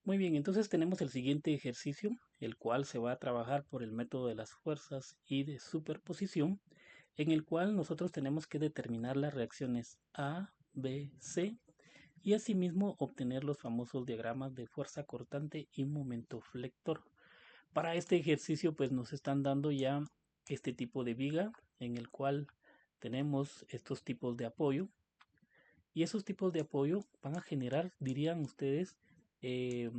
Muy bien, entonces tenemos el siguiente ejercicio, el cual se va a trabajar por el método de las fuerzas y de superposición, en el cual nosotros tenemos que determinar las reacciones A, B, C y asimismo obtener los famosos diagramas de fuerza cortante y momento flector. Para este ejercicio pues nos están dando ya este tipo de viga en el cual tenemos estos tipos de apoyo y esos tipos de apoyo van a generar, dirían ustedes, eh,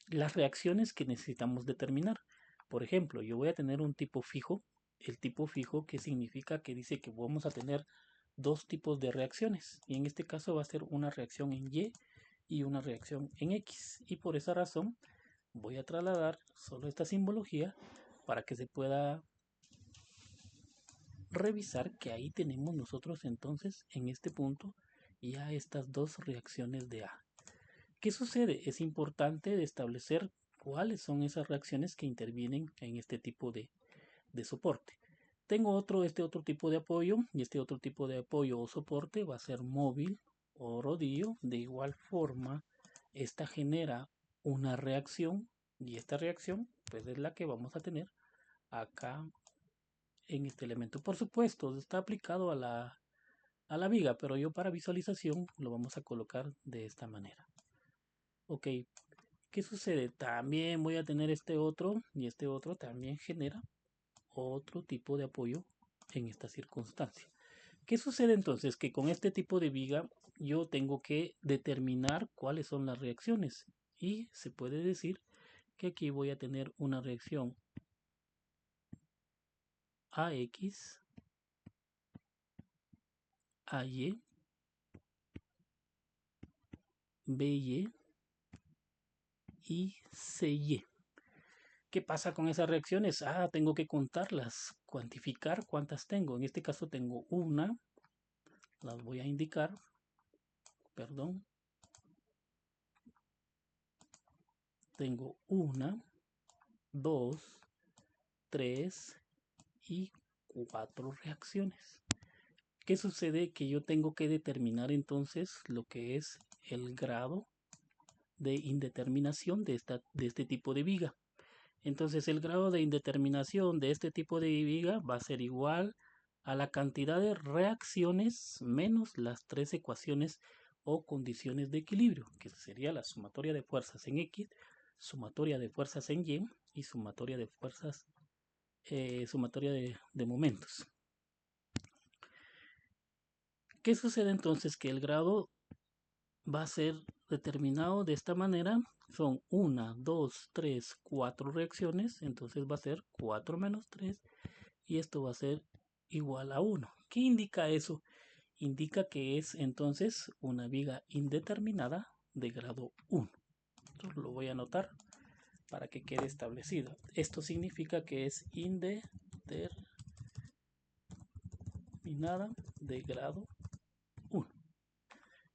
las reacciones que necesitamos determinar. Por ejemplo, yo voy a tener un tipo fijo, el tipo fijo que significa que dice que vamos a tener dos tipos de reacciones y en este caso va a ser una reacción en Y una reacción en X y por esa razón voy a trasladar solo esta simbología para que se pueda revisar que ahí tenemos nosotros entonces en este punto ya estas dos reacciones de A. ¿Qué sucede? Es importante establecer cuáles son esas reacciones que intervienen en este tipo de soporte. Tengo este otro tipo de apoyo y este otro tipo de apoyo o soporte va a ser móvil o rodillo. De igual forma, esta genera una reacción y esta reacción pues es la que vamos a tener acá en este elemento. Por supuesto, está aplicado a la viga, pero yo para visualización lo vamos a colocar de esta manera. Ok, ¿qué sucede? También voy a tener este otro y este otro también genera otro tipo de apoyo en esta circunstancia. ¿Qué sucede entonces? Que con este tipo de viga yo tengo que determinar cuáles son las reacciones y se puede decir que aquí voy a tener una reacción AX, AY, BY y CY. ¿Qué pasa con esas reacciones? Tengo que contarlas, cuantificar cuántas tengo. En este caso tengo una, las voy a indicar, perdón. Tengo una, dos, tres y cuatro reacciones. ¿Qué sucede? Que yo tengo que determinar entonces lo que es el grado de indeterminación de este tipo de viga. Entonces el grado de indeterminación de este tipo de viga va a ser igual a la cantidad de reacciones menos las tres ecuaciones o condiciones de equilibrio, que sería la sumatoria de fuerzas en X, sumatoria de fuerzas en Y sumatoria de fuerzas, sumatoria de momentos. ¿Qué sucede entonces? Que el grado va a ser determinado de esta manera. Son 1, 2, 3, 4 reacciones. Entonces va a ser 4 menos 3. Y esto va a ser igual a 1. ¿Qué indica eso? Indica que es entonces una viga indeterminada de grado 1. Entonces lo voy a anotar para que quede establecido. Esto significa que es indeterminada de grado 1.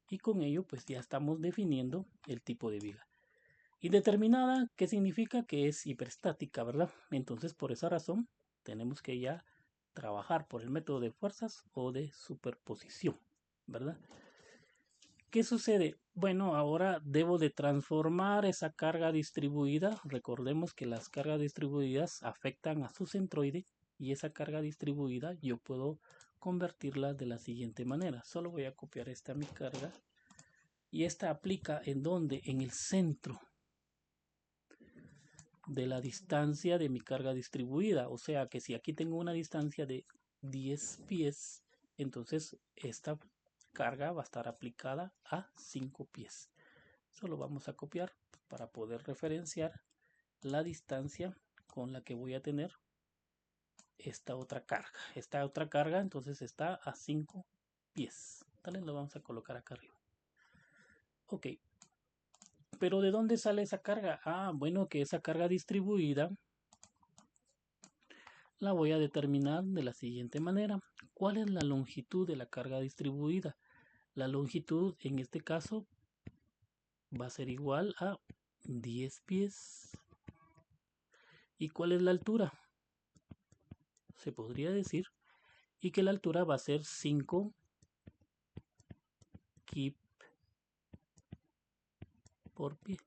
Y con ello pues ya estamos definiendo el tipo de viga. Indeterminada, ¿qué significa? Que es hiperestática, ¿verdad? Entonces por esa razón tenemos que ya trabajar por el método de fuerzas o de superposición, ¿verdad? ¿Qué sucede? Bueno, ahora debo de transformar esa carga distribuida. Recordemos que las cargas distribuidas afectan a su centroide y esa carga distribuida yo puedo convertirla de la siguiente manera. Solo voy a copiar esta mi carga y esta aplica en donde, en el centro de la distancia de mi carga distribuida. O sea que si aquí tengo una distancia de 10 pies, entonces esta carga va a estar aplicada a 5 pies. Solo vamos a copiar para poder referenciar la distancia con la que voy a tener esta otra carga. Esta otra carga entonces está a 5 pies. Dale, lo vamos a colocar acá arriba. Ok, pero ¿de dónde sale esa carga? Bueno, que esa carga distribuida la voy a determinar de la siguiente manera. ¿Cuál es la longitud de la carga distribuida? La longitud en este caso va a ser igual a 10 pies. ¿Y cuál es la altura? Se podría decir y que la altura va a ser 5 kip por pie.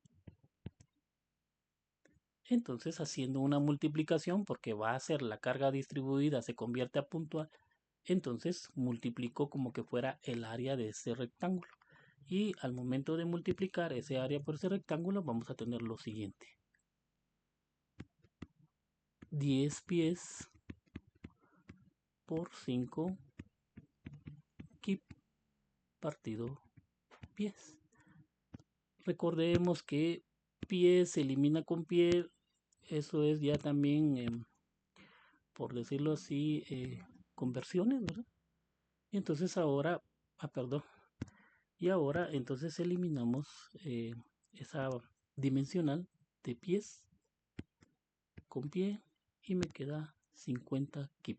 Entonces, haciendo una multiplicación, porque va a ser la carga distribuida, se convierte a puntual, entonces multiplico como que fuera el área de ese rectángulo. Y al momento de multiplicar ese área por ese rectángulo, vamos a tener lo siguiente. 10 pies por 5 kip partido pies. Recordemos que pie se elimina con pie, eso es ya también, por decirlo así, conversiones, ¿verdad? Y entonces ahora, perdón, y ahora entonces eliminamos esa dimensional de pies con pie y me queda 50 kip.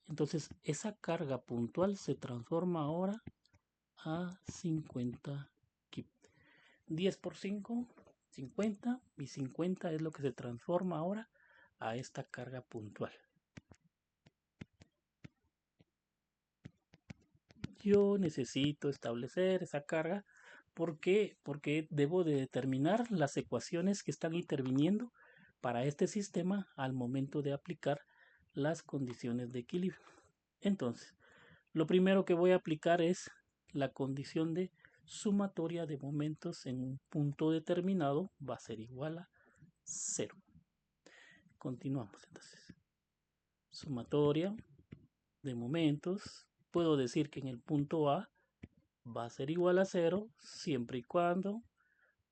Entonces esa carga puntual se transforma ahora a 50 kip. 10 por 5, 50, y 50 es lo que se transforma ahora a esta carga puntual. Yo necesito establecer esa carga. ¿Por qué? Porque debo de determinar las ecuaciones que están interviniendo para este sistema al momento de aplicar las condiciones de equilibrio. Entonces, lo primero que voy a aplicar es la condición de sumatoria de momentos en un punto determinado va a ser igual a 0. Continuamos entonces. Sumatoria de momentos. Puedo decir que en el punto A va a ser igual a 0 siempre y cuando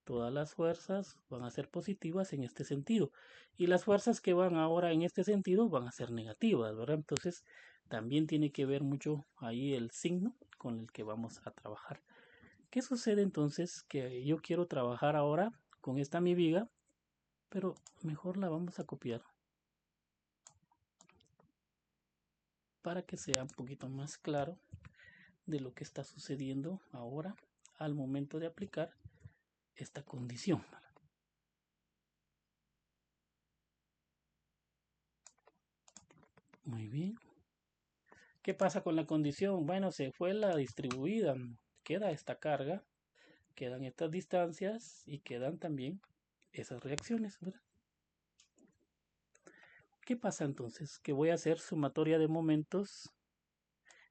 todas las fuerzas van a ser positivas en este sentido. Y las fuerzas que van ahora en este sentido van a ser negativas, ¿verdad? Entonces también tiene que ver mucho ahí el signo con el que vamos a trabajar. ¿Qué sucede entonces? Que yo quiero trabajar ahora con esta mi viga, pero mejor la vamos a copiar para que sea un poquito más claro de lo que está sucediendo ahora al momento de aplicar esta condición. Muy bien. ¿Qué pasa con la condición? Bueno, se fue la distribuida. Queda esta carga, quedan estas distancias y quedan también esas reacciones, ¿verdad? ¿Qué pasa entonces? Que voy a hacer sumatoria de momentos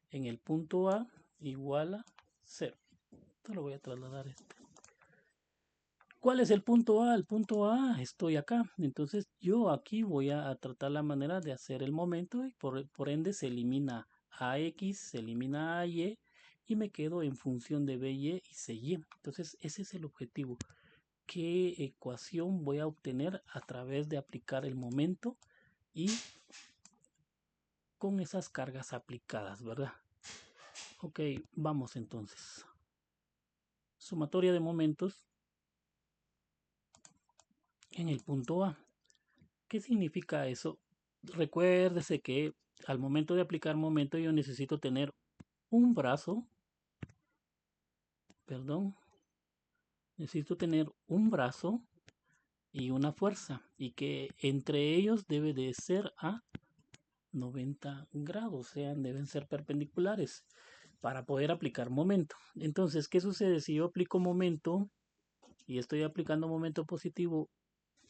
en el punto A igual a 0. Esto lo voy a trasladar a este. ¿Cuál es el punto A? El punto A, estoy acá. Entonces yo aquí voy a tratar la manera de hacer el momento y por ende se elimina AX, se elimina AY y me quedo en función de BY y CY. Entonces ese es el objetivo. ¿Qué ecuación voy a obtener a través de aplicar el momento y con esas cargas aplicadas, ¿verdad? Ok, vamos entonces. Sumatoria de momentos en el punto A. ¿Qué significa eso? Recuérdese que al momento de aplicar momento yo necesito tener un brazo, perdón, necesito tener un brazo y una fuerza y que entre ellos debe de ser a 90 grados, o sea, deben ser perpendiculares para poder aplicar momento. Entonces, ¿qué sucede si yo aplico momento y estoy aplicando momento positivo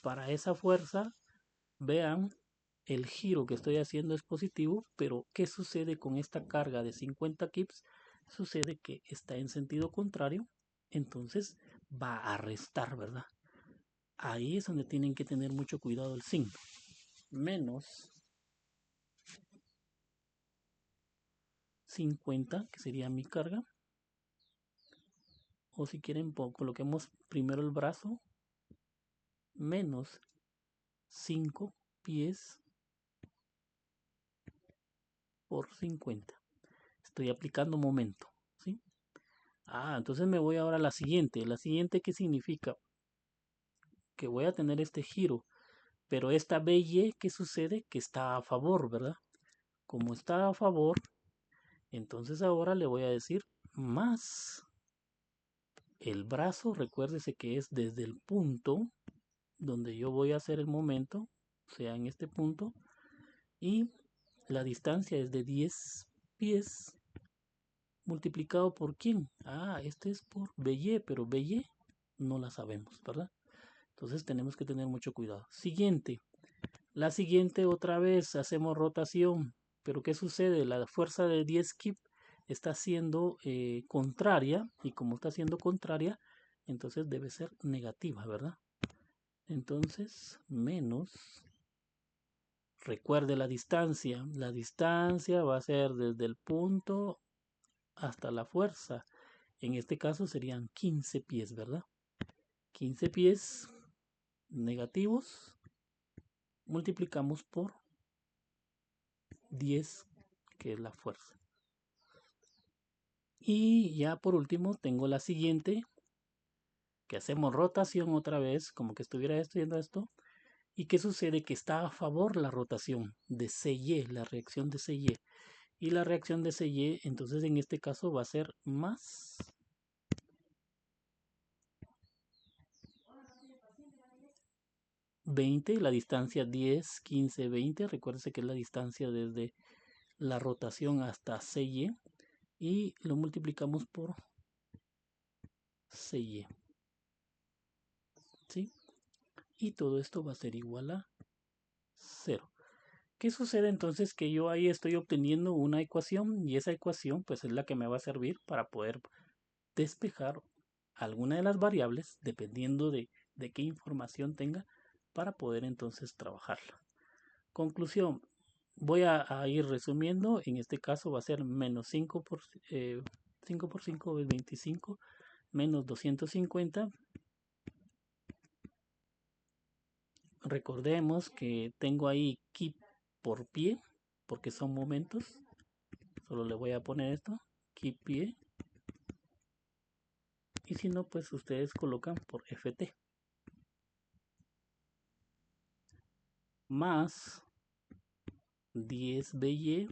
para esa fuerza? Vean, el giro que estoy haciendo es positivo, pero ¿qué sucede con esta carga de 50 kips? Sucede que está en sentido contrario, entonces va a restar, ¿verdad? Ahí es donde tienen que tener mucho cuidado el signo. Menos 50, que sería mi carga. O si quieren, coloquemos primero el brazo. Menos 5 pies por 50. Estoy aplicando momento, ¿sí? Entonces me voy ahora a la siguiente. La siguiente, ¿qué significa? Que voy a tener este giro. Pero esta BY, ¿qué sucede? Que está a favor, ¿verdad? Como está a favor, entonces ahora le voy a decir más el brazo. Recuérdese que es desde el punto donde yo voy a hacer el momento, o sea, en este punto. Y la distancia es de 10 pies multiplicado por quién. Este es por BY, pero BY no la sabemos, ¿verdad? Entonces tenemos que tener mucho cuidado. Siguiente. La siguiente otra vez hacemos rotación. Pero ¿qué sucede? La fuerza de 10 kip está siendo contraria. Y como está siendo contraria, entonces debe ser negativa, ¿verdad? Entonces, menos. Recuerde la distancia. La distancia va a ser desde el punto hasta la fuerza. En este caso serían 15 pies, ¿verdad? 15 pies negativos multiplicamos por 10, que es la fuerza. Y ya por último tengo la siguiente, que hacemos rotación otra vez, como que estuviera estudiando esto. ¿Y qué sucede? Que está a favor la rotación de CY, la reacción de CY. Y la reacción de CY, entonces en este caso va a ser más 20, la distancia 10, 15, 20. Recuérdese que es la distancia desde la rotación hasta CY. Y lo multiplicamos por CY. ¿Sí? Y todo esto va a ser igual a 0. ¿Qué sucede entonces? Que yo ahí estoy obteniendo una ecuación y esa ecuación pues es la que me va a servir para poder despejar alguna de las variables dependiendo de qué información tenga para poder entonces trabajarla. Conclusión, voy a ir resumiendo. En este caso va a ser menos 5 por 5 es 25 menos 250. Recordemos que tengo ahí kip por pie, porque son momentos. Solo le voy a poner esto, kip pie. Y si no, pues ustedes colocan por ft. Más 10 by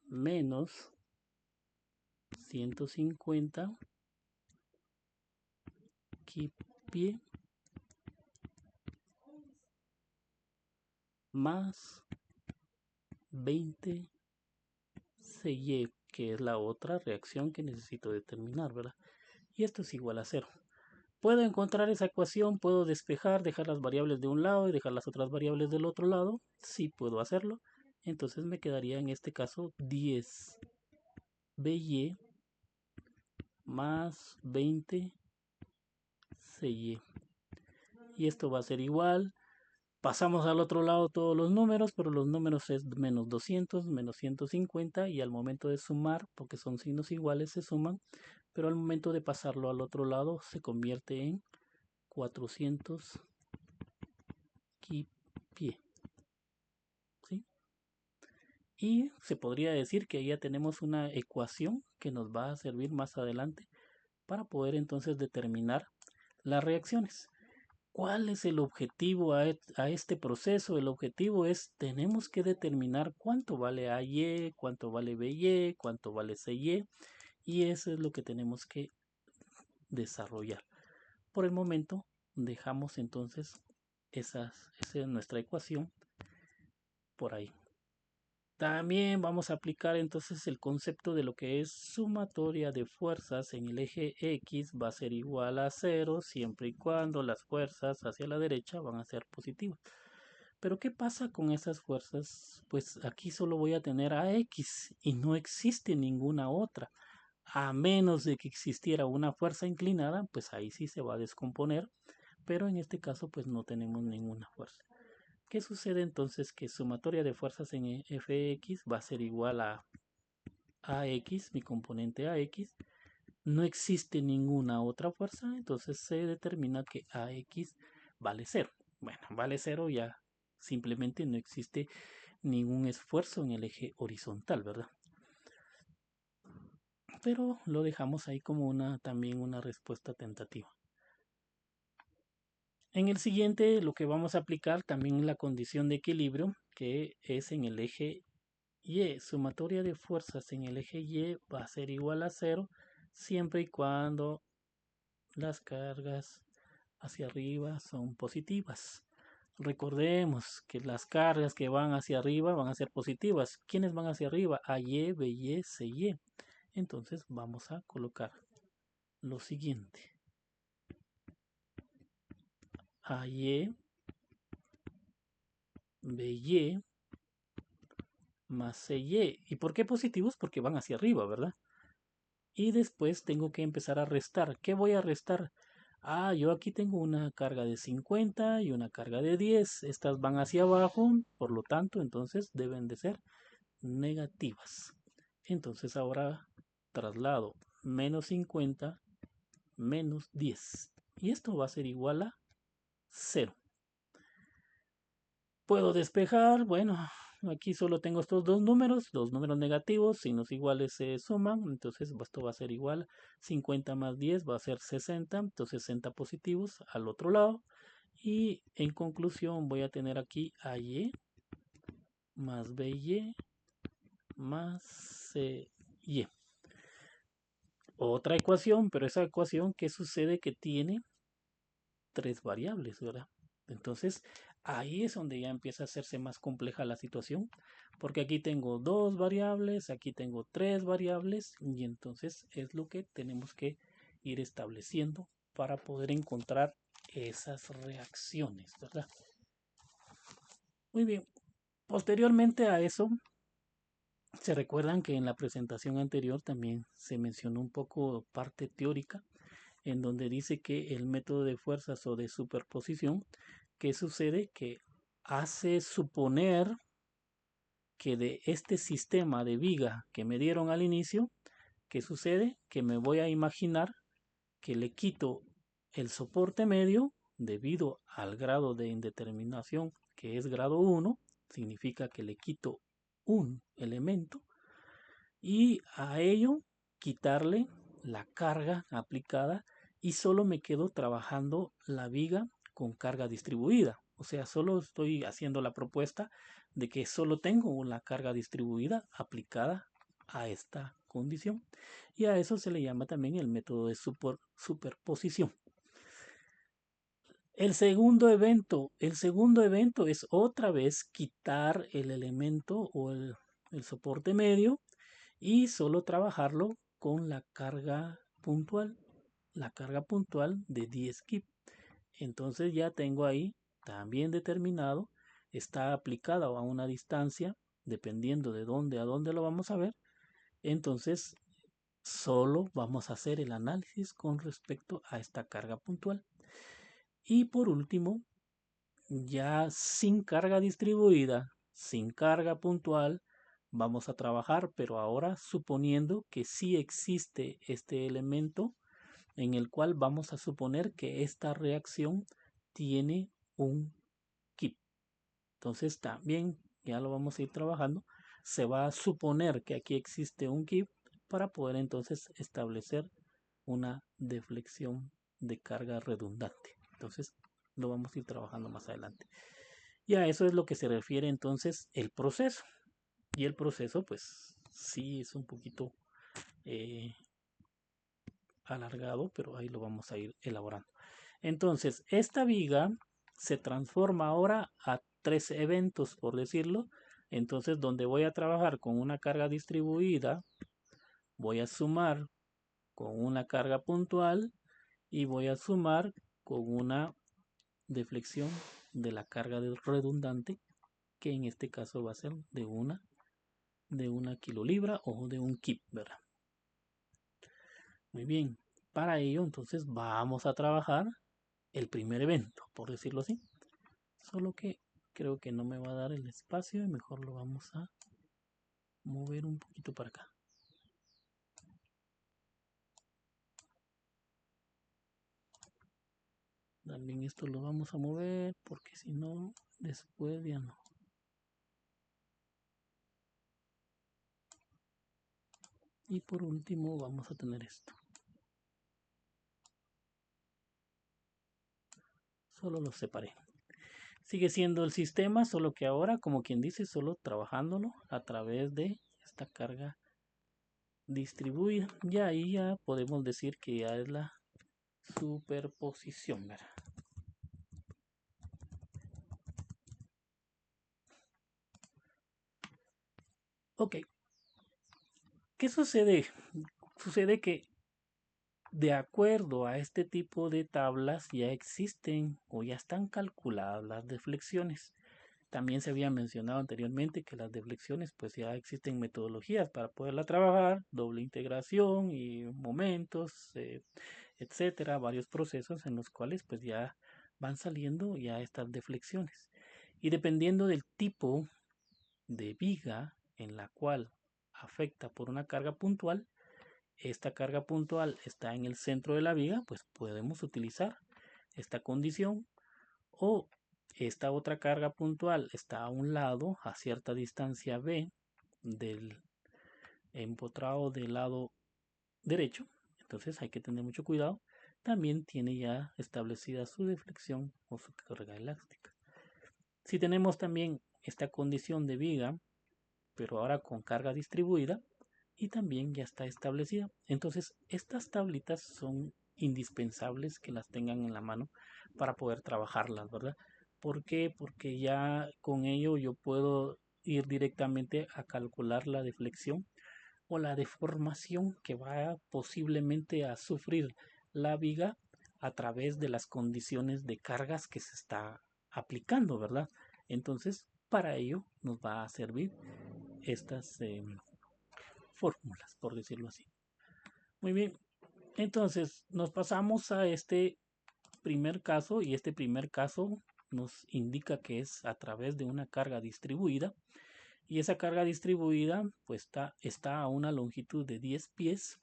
menos 150 kip pie más 20 CY, que es la otra reacción que necesito determinar, ¿verdad? Y esto es igual a 0. Puedo encontrar esa ecuación, puedo despejar, dejar las variables de un lado y dejar las otras variables del otro lado. Sí puedo hacerlo. Entonces me quedaría en este caso 10 by más 20 CY. Y esto va a ser igual. Pasamos al otro lado todos los números, pero los números es menos 200, menos 150 y al momento de sumar, porque son signos iguales, se suman, pero al momento de pasarlo al otro lado se convierte en 400 kipie. ¿Sí? Y se podría decir que ya tenemos una ecuación que nos va a servir más adelante para poder entonces determinar las reacciones. ¿Cuál es el objetivo a este proceso? El objetivo es, tenemos que determinar cuánto vale AY, cuánto vale BY, cuánto vale CY, y eso es lo que tenemos que desarrollar. Por el momento, dejamos entonces esa es nuestra ecuación por ahí. También vamos a aplicar entonces el concepto de lo que es sumatoria de fuerzas en el eje X va a ser igual a 0 siempre y cuando las fuerzas hacia la derecha van a ser positivas. Pero ¿qué pasa con esas fuerzas? Pues aquí solo voy a tener a X y no existe ninguna otra. A menos de que existiera una fuerza inclinada, pues ahí sí se va a descomponer. Pero en este caso pues no tenemos ninguna fuerza. ¿Qué sucede entonces? Que sumatoria de fuerzas en Fx va a ser igual a AX, mi componente AX. No existe ninguna otra fuerza, entonces se determina que AX vale 0. Bueno, vale 0 ya simplemente no existe ningún esfuerzo en el eje horizontal, ¿verdad? Pero lo dejamos ahí como también una respuesta tentativa. En el siguiente lo que vamos a aplicar también la condición de equilibrio, que es en el eje Y. Sumatoria de fuerzas en el eje Y va a ser igual a 0 siempre y cuando las cargas hacia arriba son positivas. Recordemos que las cargas que van hacia arriba van a ser positivas. ¿Quiénes van hacia arriba? AY, BY, CY. Entonces vamos a colocar lo siguiente. AY, BY más CY. ¿Y por qué positivos? Porque van hacia arriba, ¿verdad? Y después tengo que empezar a restar. ¿Qué voy a restar? Ah, yo aquí tengo una carga de 50 y una carga de 10. Estas van hacia abajo, por lo tanto, entonces deben de ser negativas. Entonces ahora traslado menos 50 menos 10. Y esto va a ser igual a 0. Puedo despejar, bueno, aquí solo tengo estos dos números negativos, signos iguales se suman, entonces esto va a ser igual, 50 más 10 va a ser 60, entonces 60 positivos al otro lado. Y en conclusión voy a tener aquí AY más BY más CY. Otra ecuación, pero esa ecuación, ¿qué sucede? Que tiene tres variables, ¿verdad? Entonces, ahí es donde ya empieza a hacerse más compleja la situación, porque aquí tengo dos variables, aquí tengo tres variables, y entonces es lo que tenemos que ir estableciendo para poder encontrar esas reacciones, ¿verdad? Muy bien. Posteriormente a eso, se recuerdan que en la presentación anterior también se mencionó un poco parte teórica, en donde dice que el método de fuerzas o de superposición, ¿qué sucede? Que hace suponer que de este sistema de viga que me dieron al inicio, ¿qué sucede? Que me voy a imaginar que le quito el soporte medio debido al grado de indeterminación que es grado 1, significa que le quito un elemento y a ello quitarle la carga aplicada y solo me quedo trabajando la viga con carga distribuida. O sea, solo estoy haciendo la propuesta de que solo tengo la carga distribuida aplicada a esta condición. Y a eso se le llama también el método de superposición. El segundo evento es otra vez quitar el elemento o el soporte medio y solo trabajarlo con la carga puntual de 10 kip. Entonces ya tengo ahí también determinado, está aplicada a una distancia, dependiendo de dónde a dónde lo vamos a ver. Entonces solo vamos a hacer el análisis con respecto a esta carga puntual. Y por último, ya sin carga distribuida, sin carga puntual, vamos a trabajar, pero ahora suponiendo que sí existe este elemento en el cual vamos a suponer que esta reacción tiene un kip. Entonces también ya lo vamos a ir trabajando. Se va a suponer que aquí existe un kip para poder entonces establecer una deflexión de carga redundante. Entonces lo vamos a ir trabajando más adelante. Y a eso es lo que se refiere entonces el proceso. Y el proceso pues sí es un poquito alargado, pero ahí lo vamos a ir elaborando. Entonces, esta viga se transforma ahora a tres eventos, por decirlo. Entonces, donde voy a trabajar con una carga distribuida, voy a sumar con una carga puntual y voy a sumar con una deflexión de la carga redundante, que en este caso va a ser de una kilolibra o de un kip, ¿verdad? Muy bien. Para ello, entonces vamos a trabajar el primer evento, por decirlo así. Solo que creo que no me va a dar el espacio y mejor lo vamos a mover un poquito para acá. También esto lo vamos a mover porque si no, después ya no. Y por último vamos a tener esto. Solo los separé. Sigue siendo el sistema, solo que ahora, como quien dice, solo trabajándolo a través de esta carga distribuida. Y ahí ya podemos decir que ya es la superposición, ¿verdad? Ok. ¿Qué sucede? Sucede que de acuerdo a este tipo de tablas ya existen o ya están calculadas las deflexiones. También se había mencionado anteriormente que las deflexiones pues ya existen metodologías para poderla trabajar, doble integración y momentos, etcétera, varios procesos en los cuales pues ya van saliendo ya estas deflexiones. Y dependiendo del tipo de viga en la cual afecta por una carga puntual, esta carga puntual está en el centro de la viga, pues podemos utilizar esta condición, o esta otra carga puntual está a un lado, a cierta distancia B del empotrado del lado derecho, entonces hay que tener mucho cuidado. También tiene ya establecida su deflexión o su carga elástica. Si tenemos también esta condición de viga, pero ahora con carga distribuida, y también ya está establecida. Entonces, estas tablitas son indispensables que las tengan en la mano para poder trabajarlas, ¿verdad? ¿Por qué? Porque ya con ello yo puedo ir directamente a calcular la deflexión o la deformación que va posiblemente a sufrir la viga a través de las condiciones de cargas que se está aplicando, ¿verdad? Entonces, para ello nos va a servir estas fórmulas, por decirlo así. Muy bien, entonces nos pasamos a este primer caso y este primer caso nos indica que es a través de una carga distribuida y esa carga distribuida pues está a una longitud de 10 pies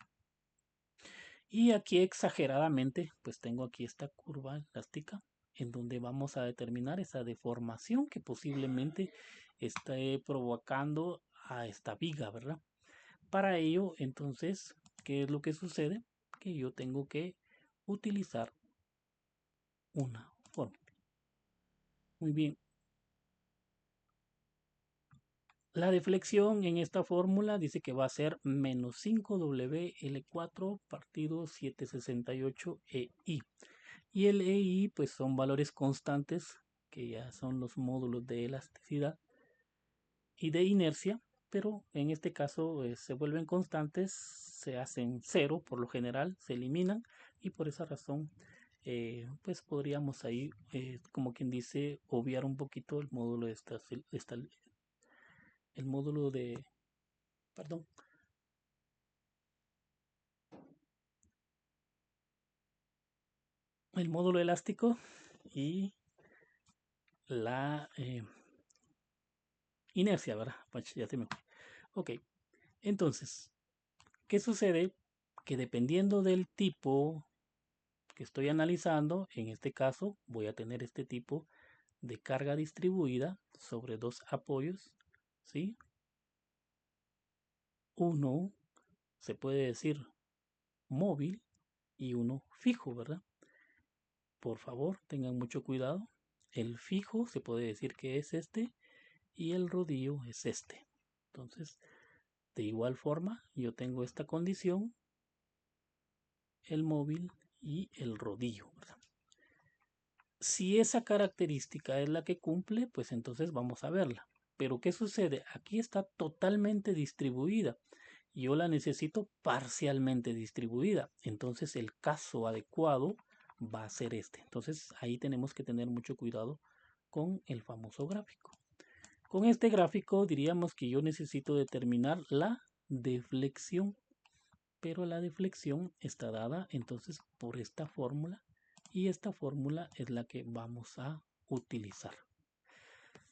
y aquí exageradamente pues tengo aquí esta curva elástica en donde vamos a determinar esa deformación que posiblemente esté provocando a esta viga, ¿verdad? Para ello, entonces, ¿qué es lo que sucede? Que yo tengo que utilizar una fórmula. Muy bien. La deflexión en esta fórmula dice que va a ser menos 5WL4 partido 768EI. Y el EI pues son valores constantes que ya son los módulos de elasticidad y de inercia, pero en este caso se vuelven constantes, se hacen cero por lo general, se eliminan y por esa razón pues podríamos ahí, como quien dice, obviar un poquito el módulo de el módulo de, perdón, el módulo elástico y la inercia, ¿verdad? Pues ya se me fue. Ok, entonces, ¿qué sucede? Que dependiendo del tipo que estoy analizando, en este caso voy a tener este tipo de carga distribuida sobre dos apoyos, ¿sí? Uno se puede decir móvil y uno fijo, ¿verdad? Por favor, tengan mucho cuidado. El fijo se puede decir que es este y el rodillo es este. Entonces, de igual forma, yo tengo esta condición, el móvil y el rodillo, ¿verdad? Si esa característica es la que cumple, pues entonces vamos a verla. Pero ¿qué sucede? Aquí está totalmente distribuida. Yo la necesito parcialmente distribuida. Entonces el caso adecuado va a ser este. Entonces ahí tenemos que tener mucho cuidado con el famoso gráfico. Con este gráfico diríamos que yo necesito determinar la deflexión, pero la deflexión está dada entonces por esta fórmula y esta fórmula es la que vamos a utilizar.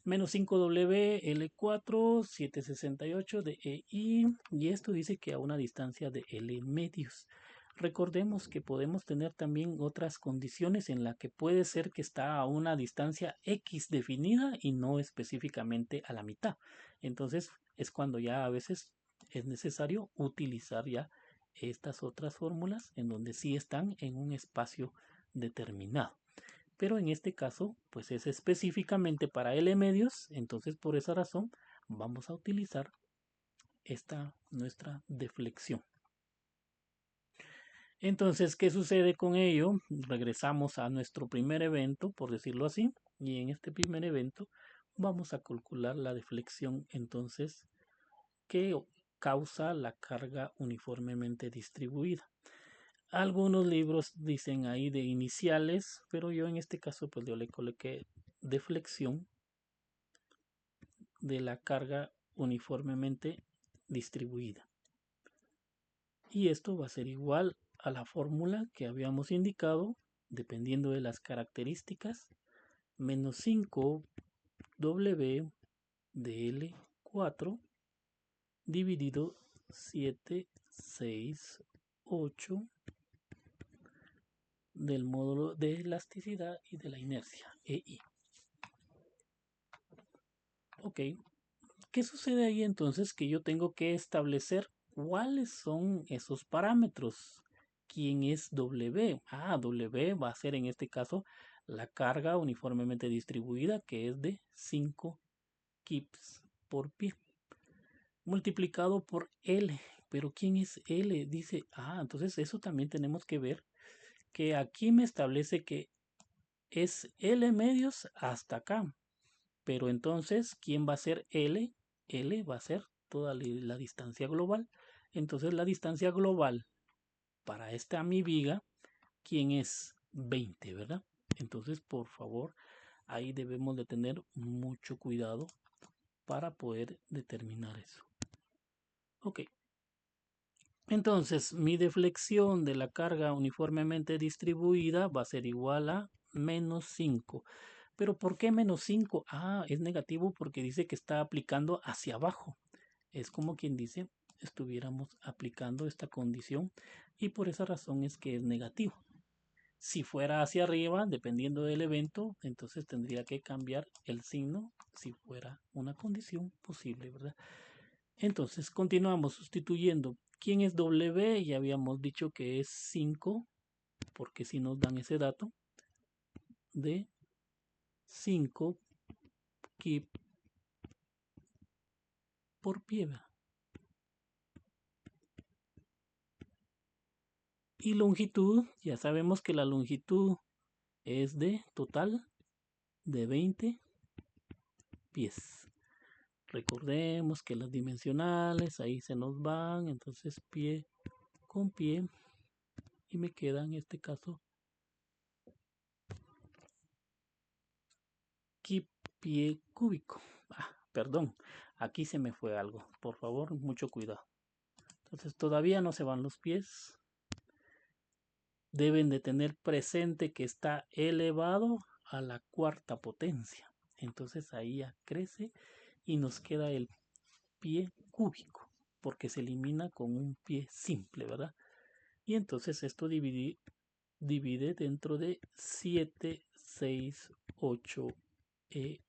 Menos 5WL4 768 de EI y esto dice que a una distancia de L medios. Recordemos que podemos tener también otras condiciones en la que puede ser que está a una distancia X definida y no específicamente a la mitad. Entonces es cuando ya a veces es necesario utilizar ya estas otras fórmulas en donde sí están en un espacio determinado. Pero en este caso, pues es específicamente para L medios, entonces por esa razón vamos a utilizar esta nuestra deflexión. Entonces, ¿qué sucede con ello? Regresamos a nuestro primer evento, por decirlo así, y en este primer evento vamos a calcular la deflexión entonces que causa la carga uniformemente distribuida. Algunos libros dicen ahí de iniciales, pero yo en este caso pues yo le coloqué deflexión de la carga uniformemente distribuida. Y esto va a ser igual a la fórmula que habíamos indicado, dependiendo de las características, menos 5W de L4 dividido 7, 6, 8 del módulo de elasticidad y de la inercia, EI. Ok, ¿qué sucede ahí entonces? Que yo tengo que establecer cuáles son esos parámetros. ¿Quién es W? W va a ser en este caso la carga uniformemente distribuida, que es de 5 kips por pie, multiplicado por L. Pero ¿quién es L? Dice, entonces eso también tenemos que ver, que aquí me establece que es L medios hasta acá. Pero entonces, ¿quién va a ser L? L va a ser toda la distancia global. Entonces la distancia global para esta mi viga, ¿quién es? 20, ¿verdad? Entonces, por favor, ahí debemos de tener mucho cuidado para poder determinar eso. Ok. Entonces, mi deflexión de la carga uniformemente distribuida va a ser igual a menos 5. ¿Pero por qué menos 5? Es negativo porque dice que está aplicando hacia abajo. Es como quien dice, estuviéramos aplicando esta condición y por esa razón es que es negativo. Si fuera hacia arriba, dependiendo del evento, entonces tendría que cambiar el signo si fuera una condición posible, ¿verdad? Entonces, continuamos sustituyendo. ¿Quién es W? Ya habíamos dicho que es 5, porque si nos dan ese dato de 5 kip por pie. Y longitud, ya sabemos que la longitud es de total de 20 pies. Recordemos que las dimensionales ahí se nos van, entonces pie con pie, y me queda en este caso pie cúbico. Perdón, aquí se me fue algo, por favor, mucho cuidado. Entonces todavía no se van los pies. Deben de tener presente que está elevado a la cuarta potencia. Entonces ahí ya crece y nos queda el pie cúbico, porque se elimina con un pie simple, ¿verdad? Y entonces esto divide dentro de 7, 6, 8 e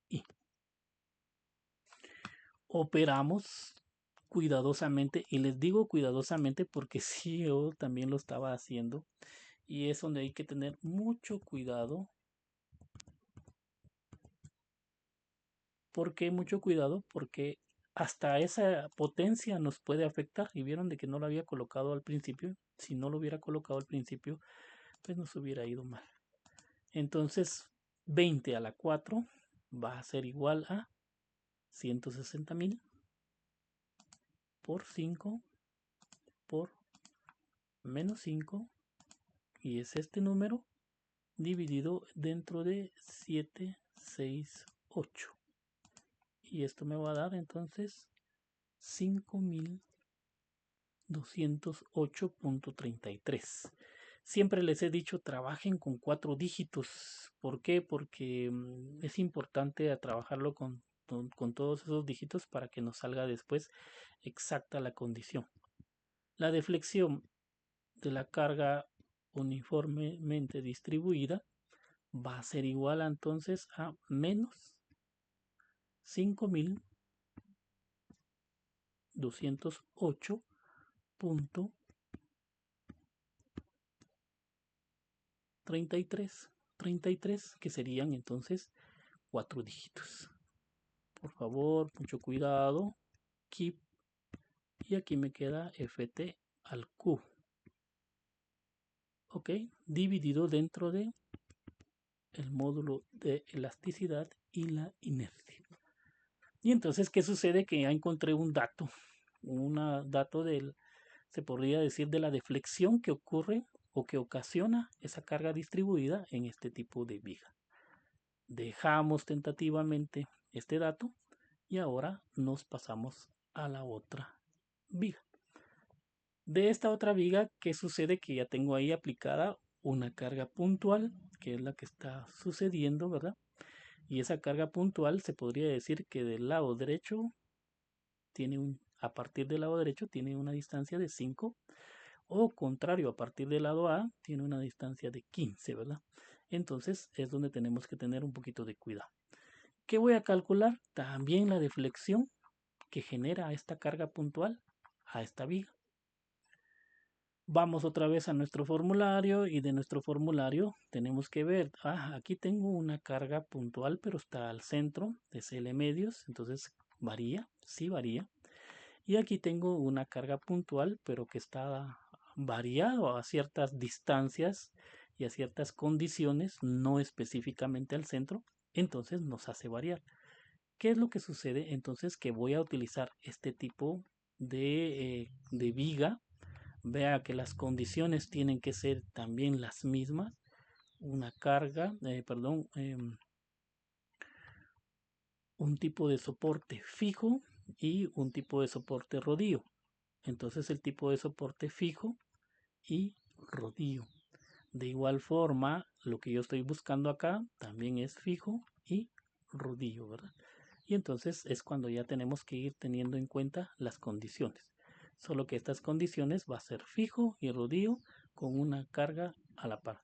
i. Operamos cuidadosamente, y les digo cuidadosamente porque sí, yo también lo estaba haciendo, y es donde hay que tener mucho cuidado. ¿Por qué mucho cuidado? Porque hasta esa potencia nos puede afectar, y vieron de que no lo había colocado al principio. Si no lo hubiera colocado al principio, pues nos hubiera ido mal. Entonces 20 a la 4 va a ser igual a 160.000 por 5 por menos 5, y es este número dividido dentro de 7, 6, 8, y esto me va a dar entonces 5.208.33. Siempre les he dicho, trabajen con 4 dígitos. ¿Por qué? Porque es importante trabajarlo con todos esos dígitos para que nos salga después exacta la condición. La deflexión de la carga uniformemente distribuida va a ser igual entonces a menos 5.208.33, que serían entonces 4 dígitos. Por favor, mucho cuidado. Keep, y aquí me queda ft al q. Ok, dividido dentro de el módulo de elasticidad y la inercia. Y entonces, ¿qué sucede? Que ya encontré un dato del se podría decir de la deflexión que ocurre o que ocasiona esa carga distribuida en este tipo de viga. Dejamos tentativamente este dato y ahora nos pasamos a la otra viga. De esta otra viga, ¿qué sucede? Que ya tengo ahí aplicada una carga puntual, que es la que está sucediendo, ¿verdad? Y esa carga puntual se podría decir que del lado derecho a partir del lado derecho tiene una distancia de 5, o contrario, a partir del lado A tiene una distancia de 15, ¿verdad? Entonces es donde tenemos que tener un poquito de cuidado. ¿Qué voy a calcular? También la deflexión que genera esta carga puntual a esta viga. Vamos otra vez a nuestro formulario y de nuestro formulario tenemos que ver, aquí tengo una carga puntual pero está al centro de CL medios, entonces varía, sí varía. Y aquí tengo una carga puntual pero que está variado a ciertas distancias y a ciertas condiciones, no específicamente al centro, entonces nos hace variar. ¿Qué es lo que sucede? Entonces que voy a utilizar este tipo de viga. Vea que las condiciones tienen que ser también las mismas. Una carga, un tipo de soporte fijo y un tipo de soporte rodillo. Entonces el tipo de soporte fijo y rodillo. De igual forma, lo que yo estoy buscando acá también es fijo y rodillo, ¿verdad? Y entonces es cuando ya tenemos que ir teniendo en cuenta las condiciones. Solo que estas condiciones va a ser fijo y rodillo con una carga a la par.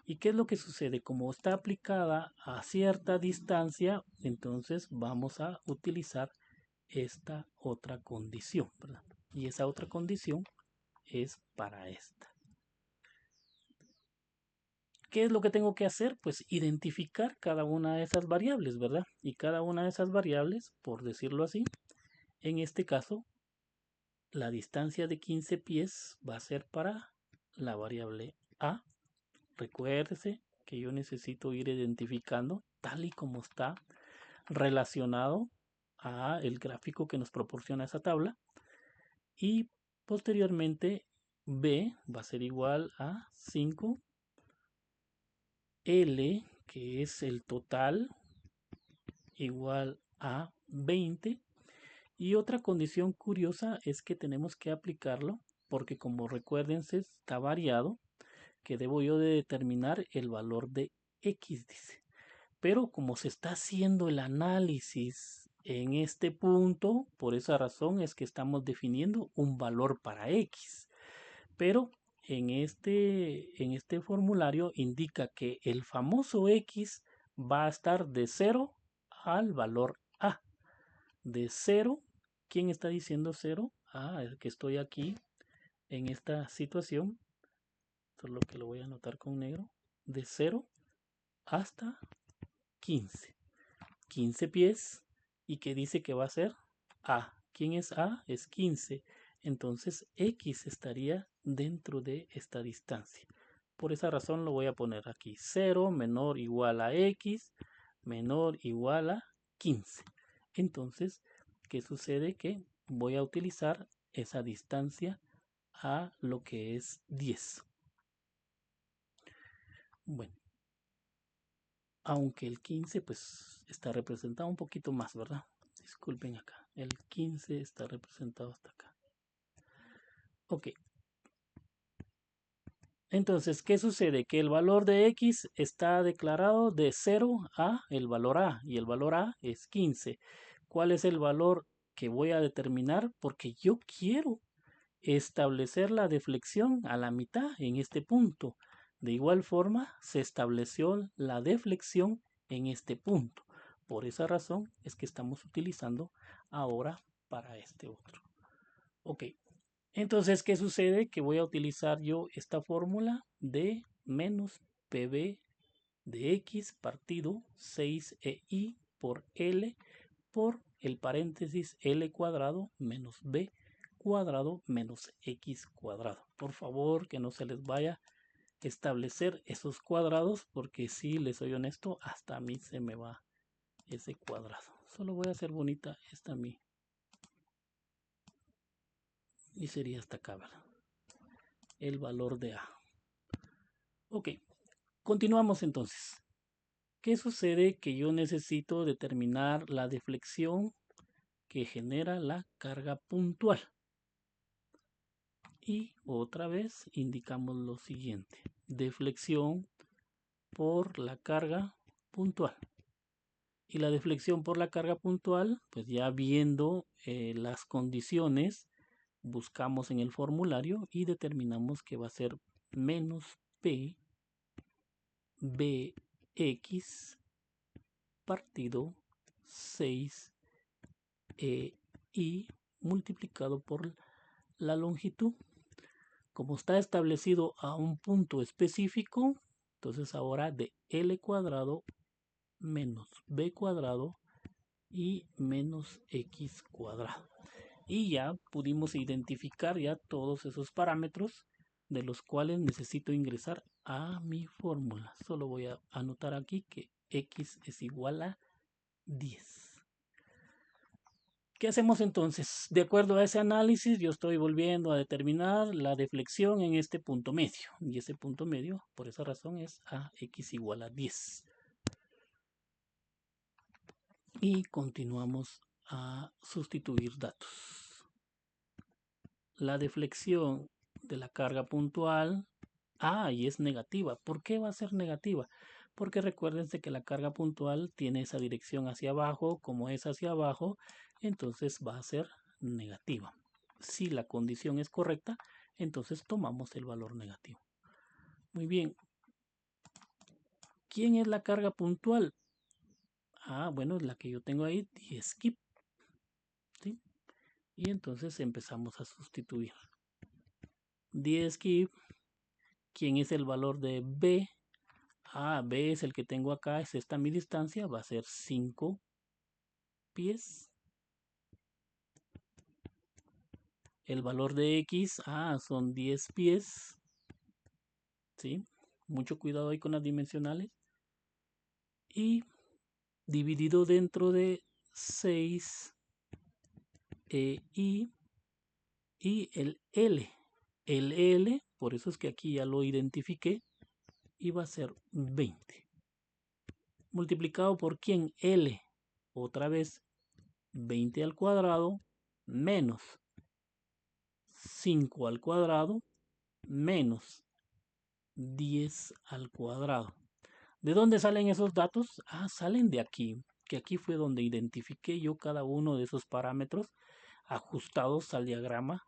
¿Y qué es lo que sucede? Como está aplicada a cierta distancia, entonces vamos a utilizar esta otra condición, ¿verdad? Y esa otra condición es para esta. ¿Qué es lo que tengo que hacer? Pues identificar cada una de esas variables, ¿verdad? Y cada una de esas variables, por decirlo así, en este caso, la distancia de 15 pies va a ser para la variable A. Recuérdese que yo necesito ir identificando tal y como está relacionado a el gráfico que nos proporciona esa tabla. Y posteriormente B va a ser igual a 5 L, que es el total, igual a 20. Y otra condición curiosa es que tenemos que aplicarlo porque, como recuérdense, está variado, que debo yo de determinar el valor de X, dice. Pero como se está haciendo el análisis en este punto, por esa razón es que estamos definiendo un valor para X. Pero en este formulario indica que el famoso X va a estar de 0 al valor A. De 0, ¿quién está diciendo 0? El que estoy aquí en esta situación, solo que lo voy a anotar con negro, de 0 hasta 15. 15 pies, y que dice que va a ser A. ¿Quién es A? Es 15. Entonces X estaría dentro de esta distancia. Por esa razón lo voy a poner aquí. 0 menor igual a X menor igual a 15. Entonces, ¿qué sucede? Que voy a utilizar esa distancia a lo que es 10. Bueno, aunque el 15 pues está representado un poquito más, ¿verdad? Disculpen acá, el 15 está representado hasta acá. Ok. Entonces, ¿qué sucede? Que el valor de X está declarado de 0 a el valor A, y el valor A es 15. ¿Cuál es el valor que voy a determinar? Porque yo quiero establecer la deflexión a la mitad en este punto. De igual forma, se estableció la deflexión en este punto. Por esa razón es que estamos utilizando ahora para este otro. Ok, entonces, ¿qué sucede? Que voy a utilizar yo esta fórmula de menos PB de X partido 6EI por L por el paréntesis L cuadrado menos B cuadrado menos X cuadrado. Por favor, que no se les vaya a establecer esos cuadrados, porque si les soy honesto, hasta a mí se me va ese cuadrado. Solo voy a hacer bonita esta a mí. Y sería hasta acá, ¿verdad? el valor de A. Ok, continuamos entonces. ¿Qué sucede? Que yo necesito determinar la deflexión que genera la carga puntual. Y otra vez indicamos lo siguiente. Deflexión por la carga puntual. Y la deflexión por la carga puntual, pues ya viendo las condiciones, buscamos en el formulario y determinamos que va a ser menos P Bx partido 6 EI multiplicado por la longitud. Como está establecido a un punto específico, entonces ahora de L cuadrado menos B cuadrado y menos X cuadrado. Y ya pudimos identificar ya todos esos parámetros de los cuales necesito ingresar a mi fórmula. Solo voy a anotar aquí que X es igual a 10. ¿Qué hacemos entonces? De acuerdo a ese análisis, yo estoy volviendo a determinar la deflexión en este punto medio. Y ese punto medio, por esa razón, es a X igual a 10. Y continuamos a sustituir datos. La deflexión de la carga puntual, y es negativa. ¿Por qué va a ser negativa? Porque recuérdense que la carga puntual tiene esa dirección hacia abajo, como es hacia abajo, entonces va a ser negativa. Si la condición es correcta, entonces tomamos el valor negativo. Muy bien. ¿Quién es la carga puntual? Bueno, la que yo tengo ahí, 10 kip. ¿Sí? Y entonces empezamos a sustituir. 10 kip. ¿Quién es el valor de B? B es el que tengo acá, es esta mi distancia, va a ser 5 pies. El valor de X, son 10 pies. ¿Sí? Mucho cuidado ahí con las dimensionales. Y dividido dentro de 6 y el L. El L, por eso es que aquí ya lo identifiqué, y va a ser 20. Multiplicado por ¿quién? L. Otra vez, 20 al cuadrado menos 5 al cuadrado menos 10 al cuadrado. ¿De dónde salen esos datos? Salen de aquí, que aquí fue donde identifiqué yo cada uno de esos parámetros ajustados al diagrama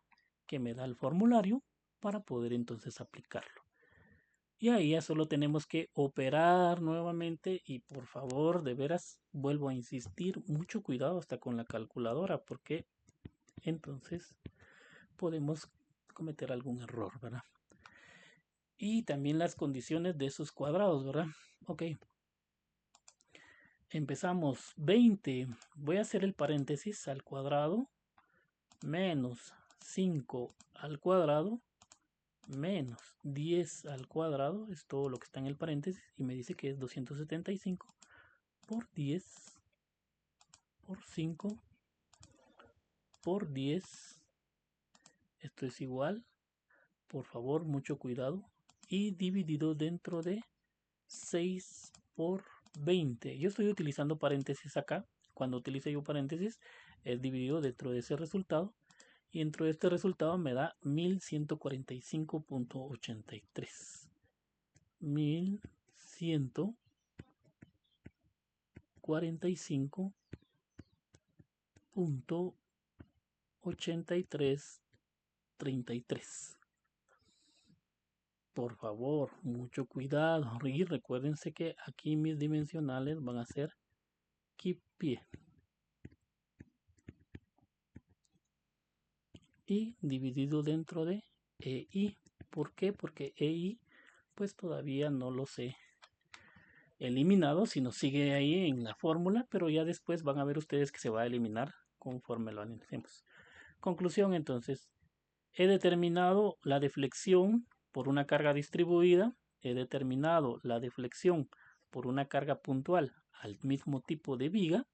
que me da el formulario para poder entonces aplicarlo. Y ahí ya solo tenemos que operar nuevamente y por favor, de veras, vuelvo a insistir, mucho cuidado hasta con la calculadora porque entonces podemos cometer algún error, ¿verdad? Y también las condiciones de esos cuadrados, ¿verdad? Ok. Empezamos 20. Voy a hacer el paréntesis al cuadrado menos 5 al cuadrado menos 10 al cuadrado, es todo lo que está en el paréntesis, y me dice que es 275 por 10 por 5 por 10. Esto es igual, por favor, mucho cuidado, y dividido dentro de 6 por 20. Yo estoy utilizando paréntesis acá. Cuando utilice yo paréntesis, es dividido dentro de ese resultado. Y dentro de este resultado me da 1145.83. 1145.8333. Por favor, mucho cuidado. Y recuérdense que aquí mis dimensionales van a ser pie. Y dividido dentro de EI. ¿Por qué? Porque EI pues todavía no lo sé eliminado, sino sigue ahí en la fórmula, pero ya después van a ver ustedes que se va a eliminar conforme lo analicemos. Conclusión entonces, he determinado la deflexión por una carga distribuida, he determinado la deflexión por una carga puntual al mismo tipo de viga,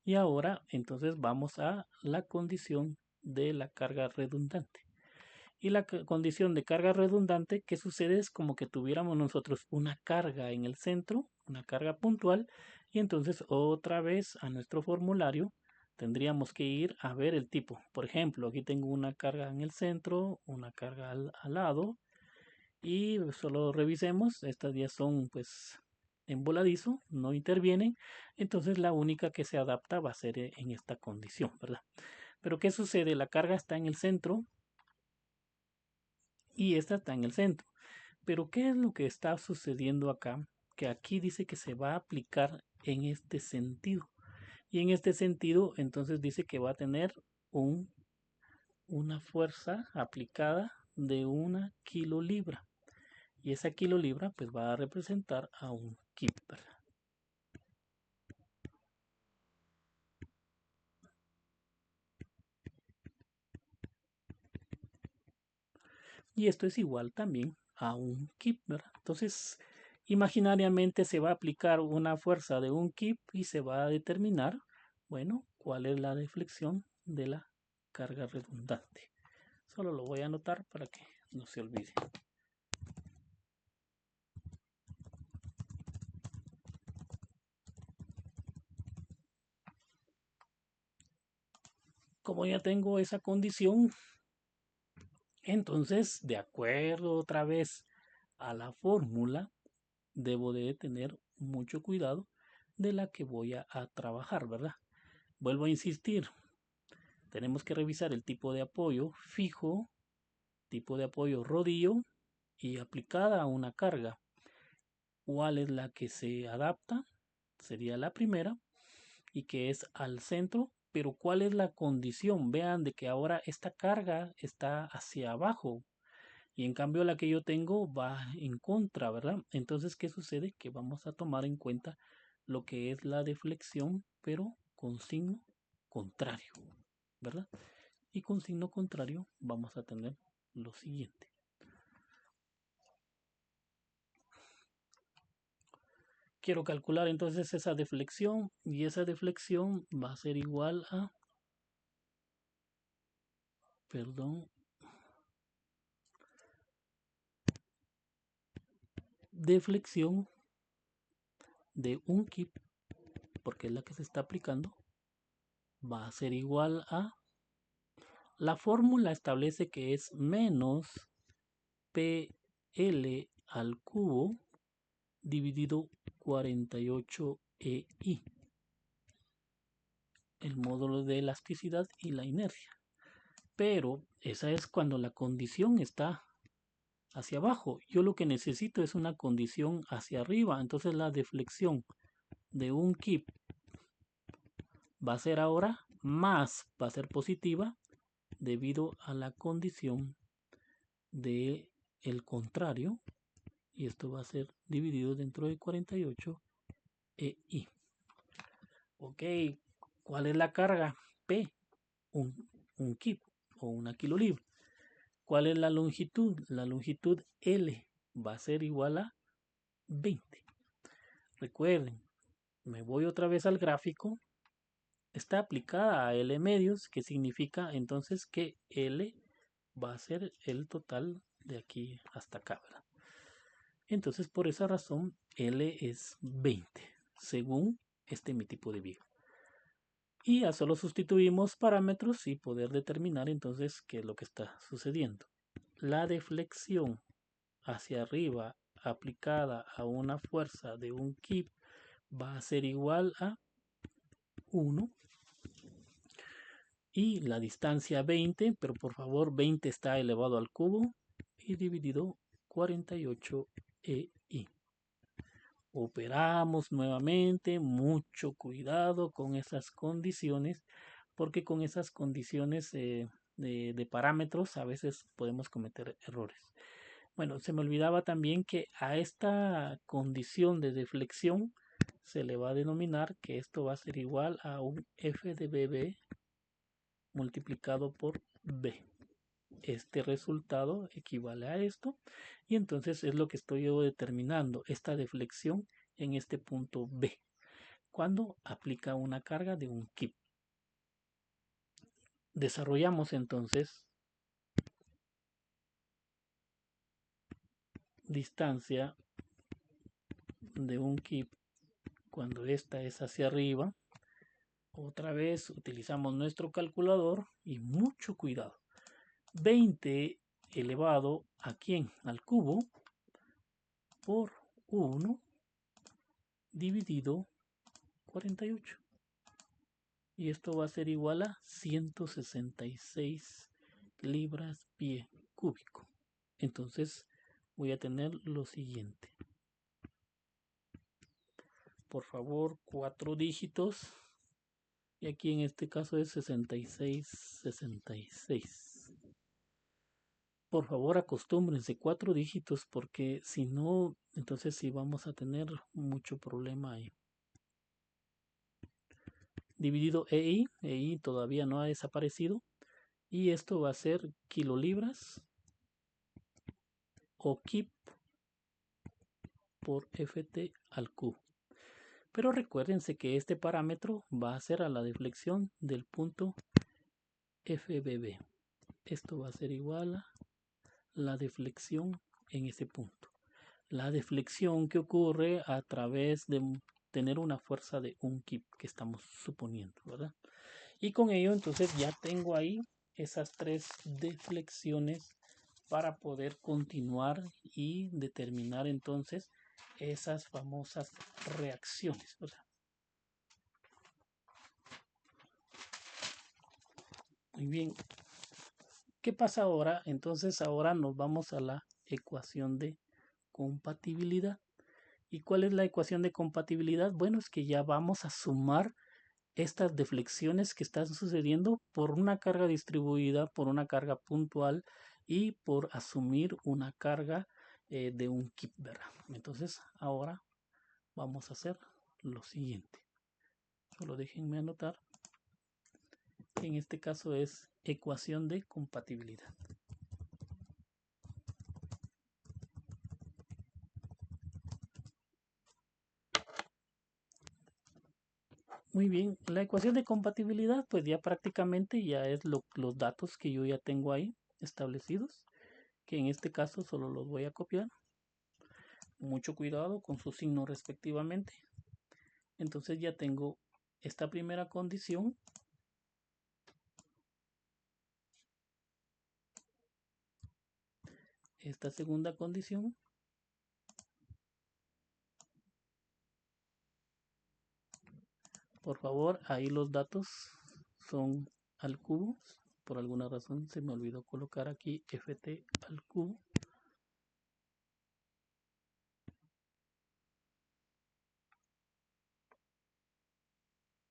y ahora entonces vamos a la condición de la carga redundante. Y la condición de carga redundante, que sucede es como que tuviéramos nosotros una carga en el centro, una carga puntual, y entonces otra vez a nuestro formulario tendríamos que ir a ver el tipo. Por ejemplo, aquí tengo una carga en el centro, una carga al lado, y solo revisemos, estas ya son pues en voladizo, no intervienen, entonces la única que se adapta va a ser en esta condición, ¿verdad? Pero ¿qué sucede? La carga está en el centro y esta está en el centro. Pero ¿qué es lo que está sucediendo acá? Que aquí dice que se va a aplicar en este sentido. Y en este sentido, entonces dice que va a tener un, una fuerza aplicada de 1 kilolibra. Y esa kilolibra pues va a representar a un kip, ¿verdad? Y esto es igual también a un kip, ¿verdad? Entonces, imaginariamente se va a aplicar una fuerza de un kip y se va a determinar, bueno, cuál es la deflexión de la carga redundante. Solo lo voy a anotar para que no se olvide. Como ya tengo esa condición, entonces, de acuerdo otra vez a la fórmula, debo de tener mucho cuidado de la que voy a trabajar, ¿verdad? Vuelvo a insistir, tenemos que revisar el tipo de apoyo fijo, tipo de apoyo rodillo y aplicada a una carga. ¿Cuál es la que se adapta? Sería la primera y que es al centro, pero ¿cuál es la condición? Vean de que ahora esta carga está hacia abajo y en cambio la que yo tengo va en contra, ¿verdad? Entonces, ¿qué sucede? Que vamos a tomar en cuenta lo que es la deflexión, pero con signo contrario, ¿verdad? Y con signo contrario vamos a tener lo siguiente. Quiero calcular entonces esa deflexión y esa deflexión va a ser igual a, perdón, deflexión de un kip, porque es la que se está aplicando, va a ser igual a, la fórmula establece que es menos PL al cubo dividido 48 EI, el módulo de elasticidad y la inercia. Pero esa es cuando la condición está hacia abajo. Yo lo que necesito es una condición hacia arriba. Entonces la deflexión de un kip va a ser ahora más, va a ser positiva debido a la condición de el contrario. Y esto va a ser dividido dentro de 48 EI. Ok, ¿cuál es la carga? P, un kip o una kilolibra. ¿Cuál es la longitud? La longitud L va a ser igual a 20. Recuerden, me voy otra vez al gráfico. Está aplicada a L medios, que significa entonces que L va a ser el total de aquí hasta acá, ¿verdad? Entonces, por esa razón, L es 20, según mi tipo de viga. Y ya solo sustituimos parámetros y poder determinar entonces qué es lo que está sucediendo. La deflexión hacia arriba aplicada a una fuerza de un kip va a ser igual a 1 y la distancia 20, pero por favor 20 está elevado al cubo y dividido 48 EI. Operamos nuevamente, mucho cuidado con esas condiciones, porque con esas condiciones de parámetros a veces podemos cometer errores. Bueno, se me olvidaba también que a esta condición de deflexión se le va a denominar que esto va a ser igual a un F de BB multiplicado por B. Este resultado equivale a esto y entonces es lo que estoy yo determinando, esta deflexión en este punto B, cuando aplica una carga de un kip. Desarrollamos entonces distancia de un keep cuando esta es hacia arriba. Otra vez utilizamos nuestro calculador y mucho cuidado. 20 elevado a ¿quién? Al cubo por 1 dividido 48. Y esto va a ser igual a 166 libras pie cúbico. Entonces voy a tener lo siguiente. Por favor, 4 dígitos. Y aquí en este caso es 66, 66. Por favor, acostúmbrense 4 dígitos porque si no, entonces sí vamos a tener mucho problema ahí. Dividido EI todavía no ha desaparecido. Y esto va a ser kilolibras o kip por ft al cubo. Pero recuérdense que este parámetro va a ser a la deflexión del punto FBB. Esto va a ser igual a la deflexión en ese punto. La deflexión que ocurre a través de tener una fuerza de un kip que estamos suponiendo, ¿verdad? Y con ello entonces ya tengo ahí esas 3 deflexiones para poder continuar y determinar entonces esas famosas reacciones, ¿verdad? Muy bien. ¿Qué pasa ahora? Entonces ahora nos vamos a la ecuación de compatibilidad. ¿Y cuál es la ecuación de compatibilidad? Bueno, es que ya vamos a sumar estas deflexiones que están sucediendo por una carga distribuida, por una carga puntual y por asumir una carga de un kip, ¿verdad? Entonces ahora vamos a hacer lo siguiente. Solo déjenme anotar que en este caso es ecuación de compatibilidad. Muy bien, la ecuación de compatibilidad pues ya prácticamente ya es los datos que yo ya tengo ahí establecidos, que en este caso solo los voy a copiar. Mucho cuidado con su signo respectivamente. Entonces ya tengo esta primera condición. Esta segunda condición. Por favor, ahí los datos son al cubo. Por alguna razón se me olvidó colocar aquí ft al cubo.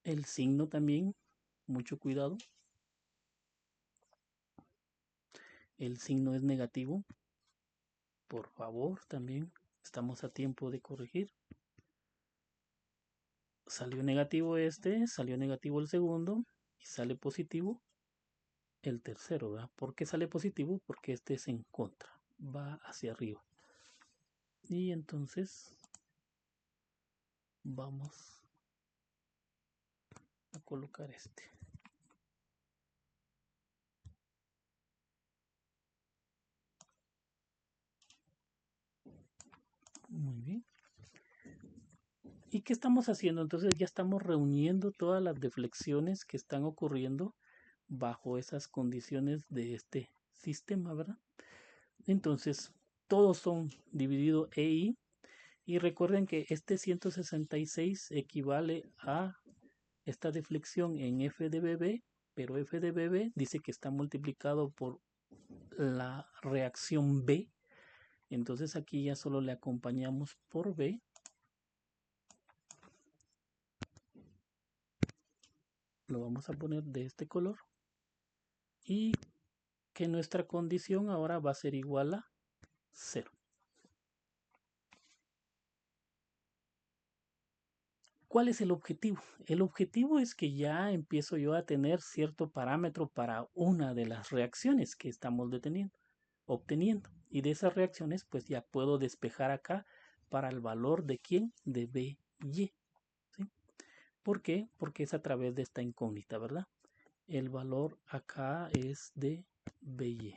El signo también, mucho cuidado. El signo es negativo. Por favor, también estamos a tiempo de corregir. Salió negativo este, salió negativo el segundo y sale positivo el tercero, ¿verdad? ¿Por qué sale positivo? Porque este es en contra, va hacia arriba. Y entonces vamos a colocar este. Muy bien. ¿Y qué estamos haciendo? Entonces ya estamos reuniendo todas las deflexiones que están ocurriendo bajo esas condiciones de este sistema, ¿verdad? Entonces, todos son dividido EI. Y recuerden que este 166 equivale a esta deflexión en F de BB, pero F de BB dice que está multiplicado por la reacción B. Entonces aquí ya solo le acompañamos por B. Lo vamos a poner de este color. Y que nuestra condición ahora va a ser igual a 0. ¿Cuál es el objetivo? El objetivo es que ya empiezo yo a tener cierto parámetro para una de las reacciones que estamos obteniendo. Y de esas reacciones pues ya puedo despejar acá para el valor de quién, de BY. ¿Sí? ¿Por qué? Porque es a través de esta incógnita, ¿verdad? El valor acá es de BY.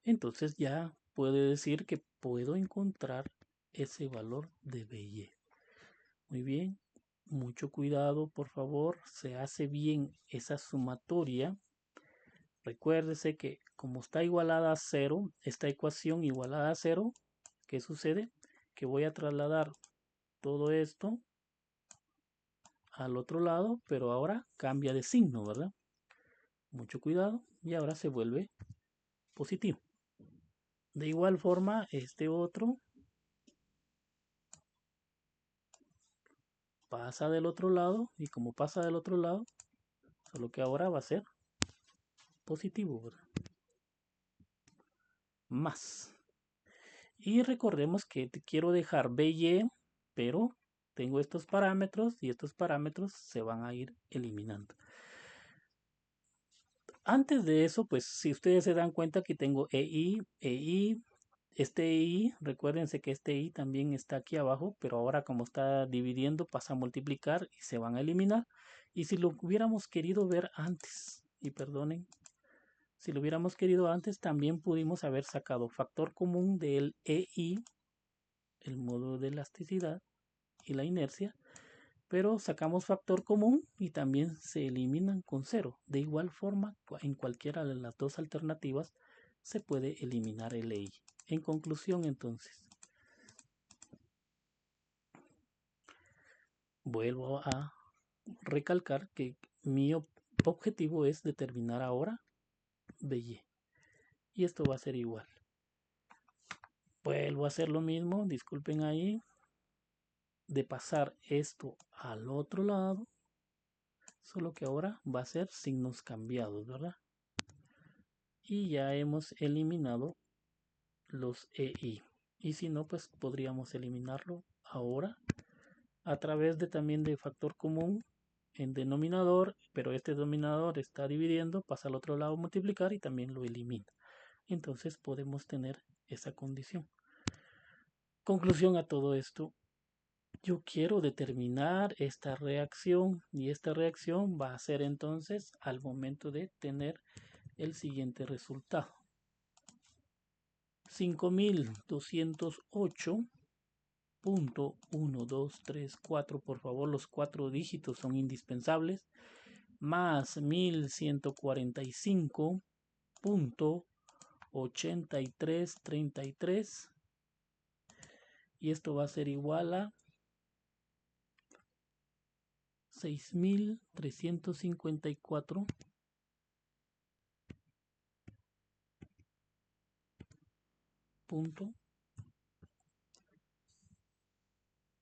Entonces ya puede decir que puedo encontrar ese valor de BY. Muy bien, mucho cuidado, por favor. Se hace bien esa sumatoria. Recuérdese que como está igualada a 0, esta ecuación igualada a 0, ¿qué sucede? Que voy a trasladar todo esto al otro lado, pero ahora cambia de signo, ¿verdad? Mucho cuidado, y ahora se vuelve positivo. De igual forma, este otro pasa del otro lado, y como pasa del otro lado, solo que ahora va a ser positivo, ¿verdad? Más. Y recordemos que te quiero dejar BY, pero tengo estos parámetros y estos parámetros se van a ir eliminando. Antes de eso, pues si ustedes se dan cuenta que tengo EI, este EI, recuérdense que este EI también está aquí abajo, pero ahora como está dividiendo pasa a multiplicar y se van a eliminar. Y si lo hubiéramos querido ver antes, y perdonen, si lo hubiéramos querido antes, también pudimos haber sacado factor común del EI, el modo de elasticidad y la inercia, pero sacamos factor común y también se eliminan con 0. De igual forma, en cualquiera de las dos alternativas se puede eliminar el EI. En conclusión, entonces, vuelvo a recalcar que mi objetivo es determinar ahora BY. Y esto va a ser igual. Vuelvo a hacer lo mismo, disculpen ahí, de pasar esto al otro lado, solo que ahora va a ser signos cambiados, ¿verdad? Y ya hemos eliminado los EI. Y si no, pues podríamos eliminarlo ahora a través de también de factor común en denominador, pero este denominador está dividiendo, pasa al otro lado multiplicar y también lo elimina. Entonces podemos tener esa condición. Conclusión a todo esto, yo quiero determinar esta reacción y esta reacción va a ser entonces al momento de tener el siguiente resultado. 5208.1234, por favor, los 4 dígitos son indispensables, más 1145.8333, y esto va a ser igual a 6354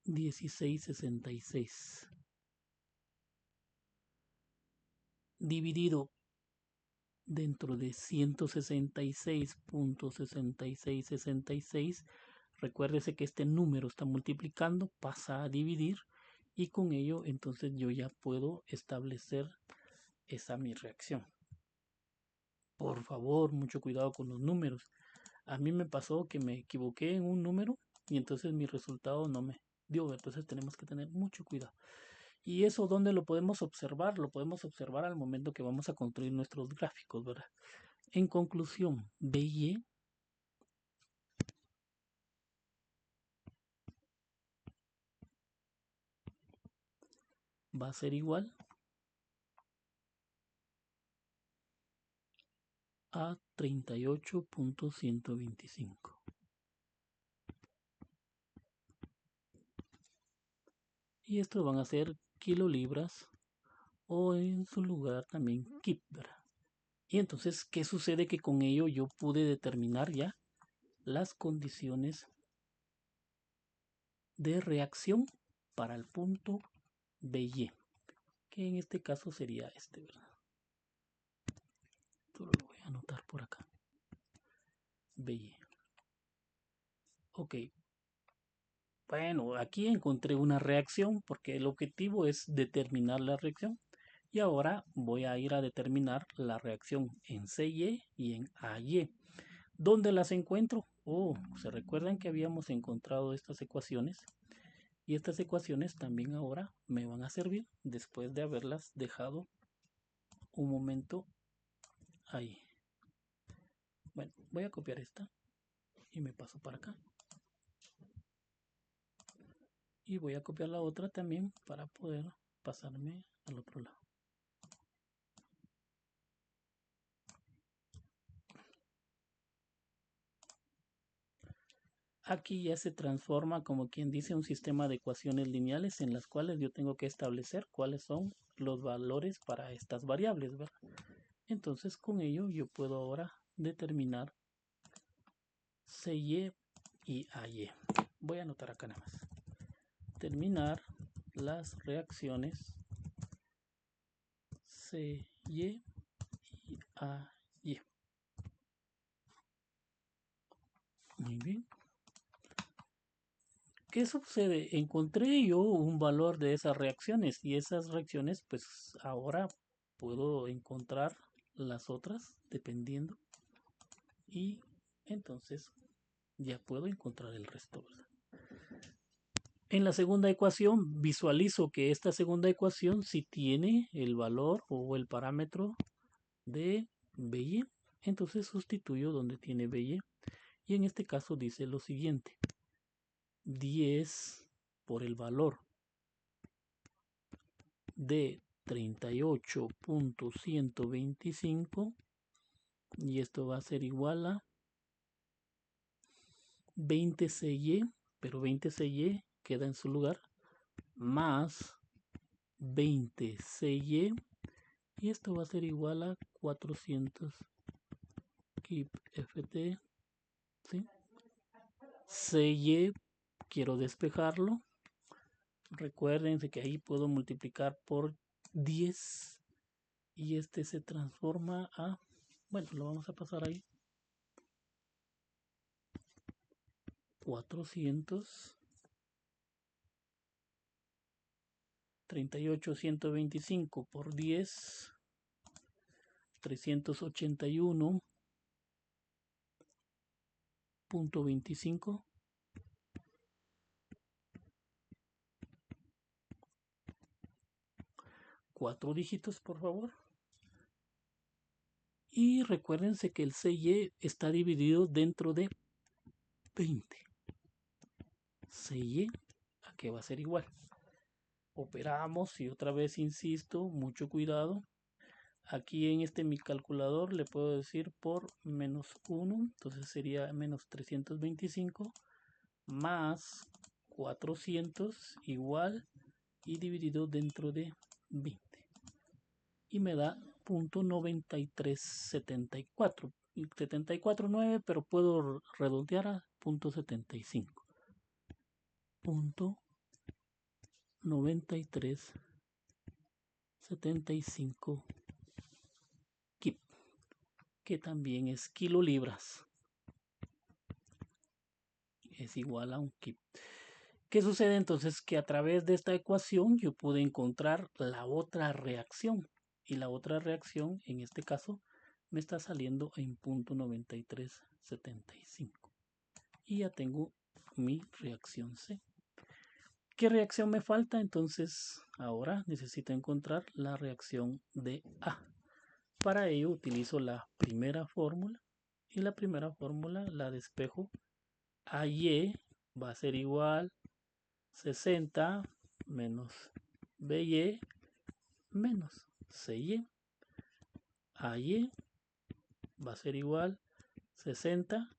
1666 dividido dentro de 166.6666. Recuérdese que este número está multiplicando, pasa a dividir y con ello entonces yo ya puedo establecer esa mi reacción. Por favor, mucho cuidado con los números. A mí me pasó que me equivoqué en un número y entonces mi resultado no me dio. Entonces tenemos que tener mucho cuidado. ¿Y eso dónde lo podemos observar? Lo podemos observar al momento que vamos a construir nuestros gráficos, ¿verdad? En conclusión, BY va a ser igual a 38.125. Y esto van a ser kilolibras o en su lugar también kip, ¿verdad? Y entonces, ¿qué sucede? Que con ello yo pude determinar ya las condiciones de reacción para el punto BY, que en este caso sería este, ¿verdad? Solo lo voy a anotar por acá. BY. Ok. Bueno, aquí encontré una reacción porque el objetivo es determinar la reacción. Y ahora voy a ir a determinar la reacción en CY y en AY. ¿Dónde las encuentro? Oh, ¿se recuerdan que habíamos encontrado estas ecuaciones? Y estas ecuaciones también ahora me van a servir después de haberlas dejado un momento ahí. Bueno, voy a copiar esta y me paso para acá. Y voy a copiar la otra también para poder pasarme al otro lado. Aquí ya se transforma, como quien dice, un sistema de ecuaciones lineales en las cuales yo tengo que establecer cuáles son los valores para estas variables, ¿verdad? Entonces con ello yo puedo ahora determinar CY y AY. Voy a anotar acá nada más. Terminar las reacciones CY y AY. Muy bien. ¿Qué sucede? Encontré yo un valor de esas reacciones y esas reacciones pues ahora puedo encontrar las otras dependiendo y entonces ya puedo encontrar el resto, ¿verdad? En la segunda ecuación visualizo que esta segunda ecuación sí tiene el valor o el parámetro de BY, entonces sustituyo donde tiene BY y en este caso dice lo siguiente: 10 por el valor de 38.125 y esto va a ser igual a 20 CY, pero 20 CY queda en su lugar, más 20 CY y esto va a ser igual a 400 keep ft, ¿sí? CY quiero despejarlo. Recuérdense que ahí puedo multiplicar por 10 y este se transforma a, bueno, lo vamos a pasar ahí, 400 38.125 por 10, 381.25. 4 dígitos, por favor. Y recuérdense que el CY está dividido dentro de 20. CY, ¿a qué va a ser igual? Operamos y otra vez insisto, mucho cuidado. Aquí en mi calculador le puedo decir por menos 1, entonces sería menos 325 más 400 igual y dividido dentro de 20. Y me da 0.9374. 74.9, pero puedo redondear a 0.75. 0.9375 kip, que también es kilolibras. Es igual a un kip. ¿Qué sucede entonces? Que a través de esta ecuación yo pude encontrar la otra reacción. Y la otra reacción, en este caso, me está saliendo en 0.9375. Y ya tengo mi reacción C. ¿Qué reacción me falta? Entonces, ahora necesito encontrar la reacción de A. Para ello utilizo la primera fórmula. Y la primera fórmula la despejo. AY va a ser igual 60 menos BY menos CY. AY va a ser igual 60.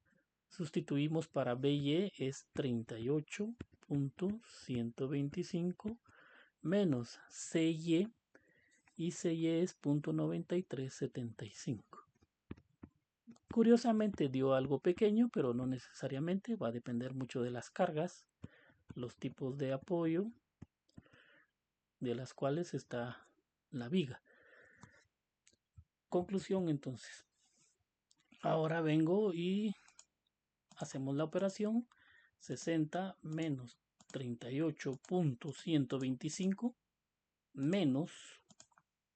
Sustituimos para BY es 38.125 menos CY y CY es 0.9375. Curiosamente dio algo pequeño, pero no necesariamente, va a depender mucho de las cargas, los tipos de apoyo, de las cuales está la viga. Conclusión entonces. Ahora vengo y hacemos la operación 60 menos 38.125 menos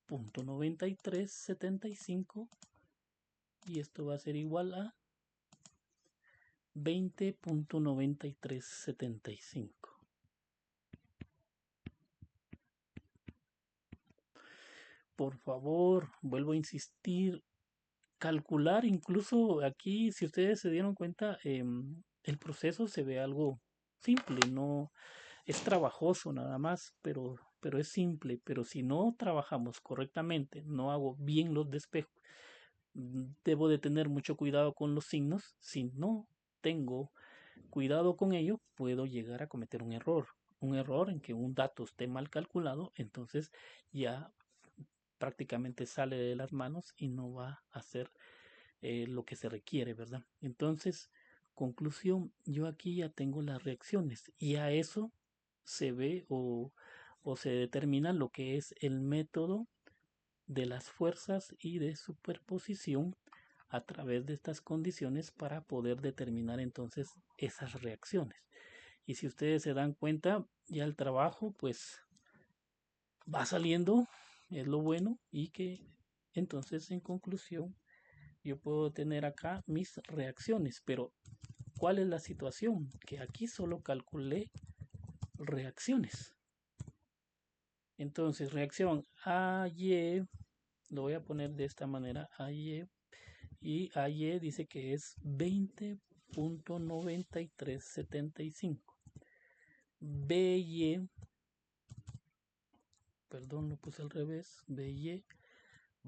0.9375 y esto va a ser igual a 20.9375. Por favor, vuelvo a insistir, calcular, incluso aquí, si ustedes se dieron cuenta, el proceso se ve algo simple, no es trabajoso nada más, pero es simple. Pero si no trabajamos correctamente, no hago bien los despejos, debo de tener mucho cuidado con los signos. Si no tengo cuidado con ello, puedo llegar a cometer un error. Un error en que un dato esté mal calculado, entonces ya prácticamente sale de las manos y no va a ser lo que se requiere, ¿verdad? Entonces, conclusión, yo aquí ya tengo las reacciones y a eso se ve o se determina lo que es el método de las fuerzas y de superposición a través de estas condiciones para poder determinar entonces esas reacciones. Y si ustedes se dan cuenta, ya el trabajo pues va saliendo, es lo bueno, y que entonces en conclusión yo puedo tener acá mis reacciones, pero ¿cuál es la situación? Que aquí solo calculé reacciones. Entonces, reacción AY, lo voy a poner de esta manera, AY, y AY dice que es 20.9375. BY, perdón, lo puse al revés, BY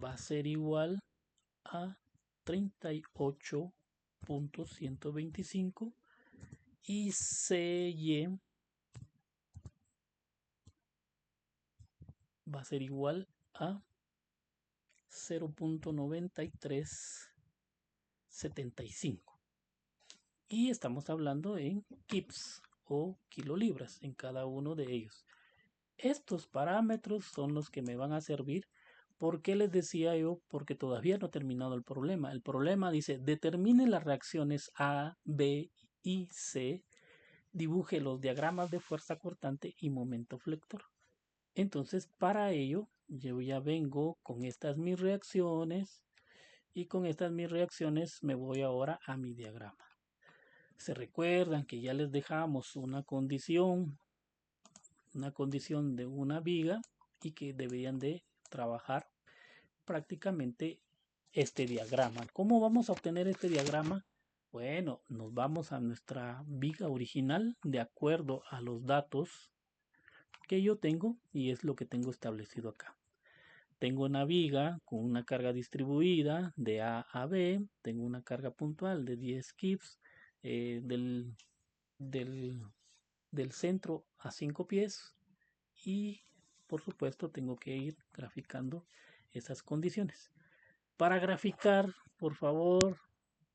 va a ser igual a 38.125 y CY va a ser igual a 0.9375. Y estamos hablando en kips o kilolibras en cada uno de ellos. Estos parámetros son los que me van a servir. ¿Por qué les decía yo? Porque todavía no he terminado el problema. El problema dice, determine las reacciones A, B y C, dibuje los diagramas de fuerza cortante y momento flector. Entonces, para ello, yo ya vengo con estas mis reacciones y con estas mis reacciones me voy ahora a mi diagrama. Se recuerdan que ya les dejamos una condición de una viga y que debían de trabajar prácticamente este diagrama. ¿Cómo vamos a obtener este diagrama? Bueno, nos vamos a nuestra viga original de acuerdo a los datos que yo tengo y es lo que tengo establecido acá. Tengo una viga con una carga distribuida de A a B, tengo una carga puntual de 10 kips del, del, del centro a 5 pies y por supuesto tengo que ir graficando esas condiciones. Para graficar, por favor,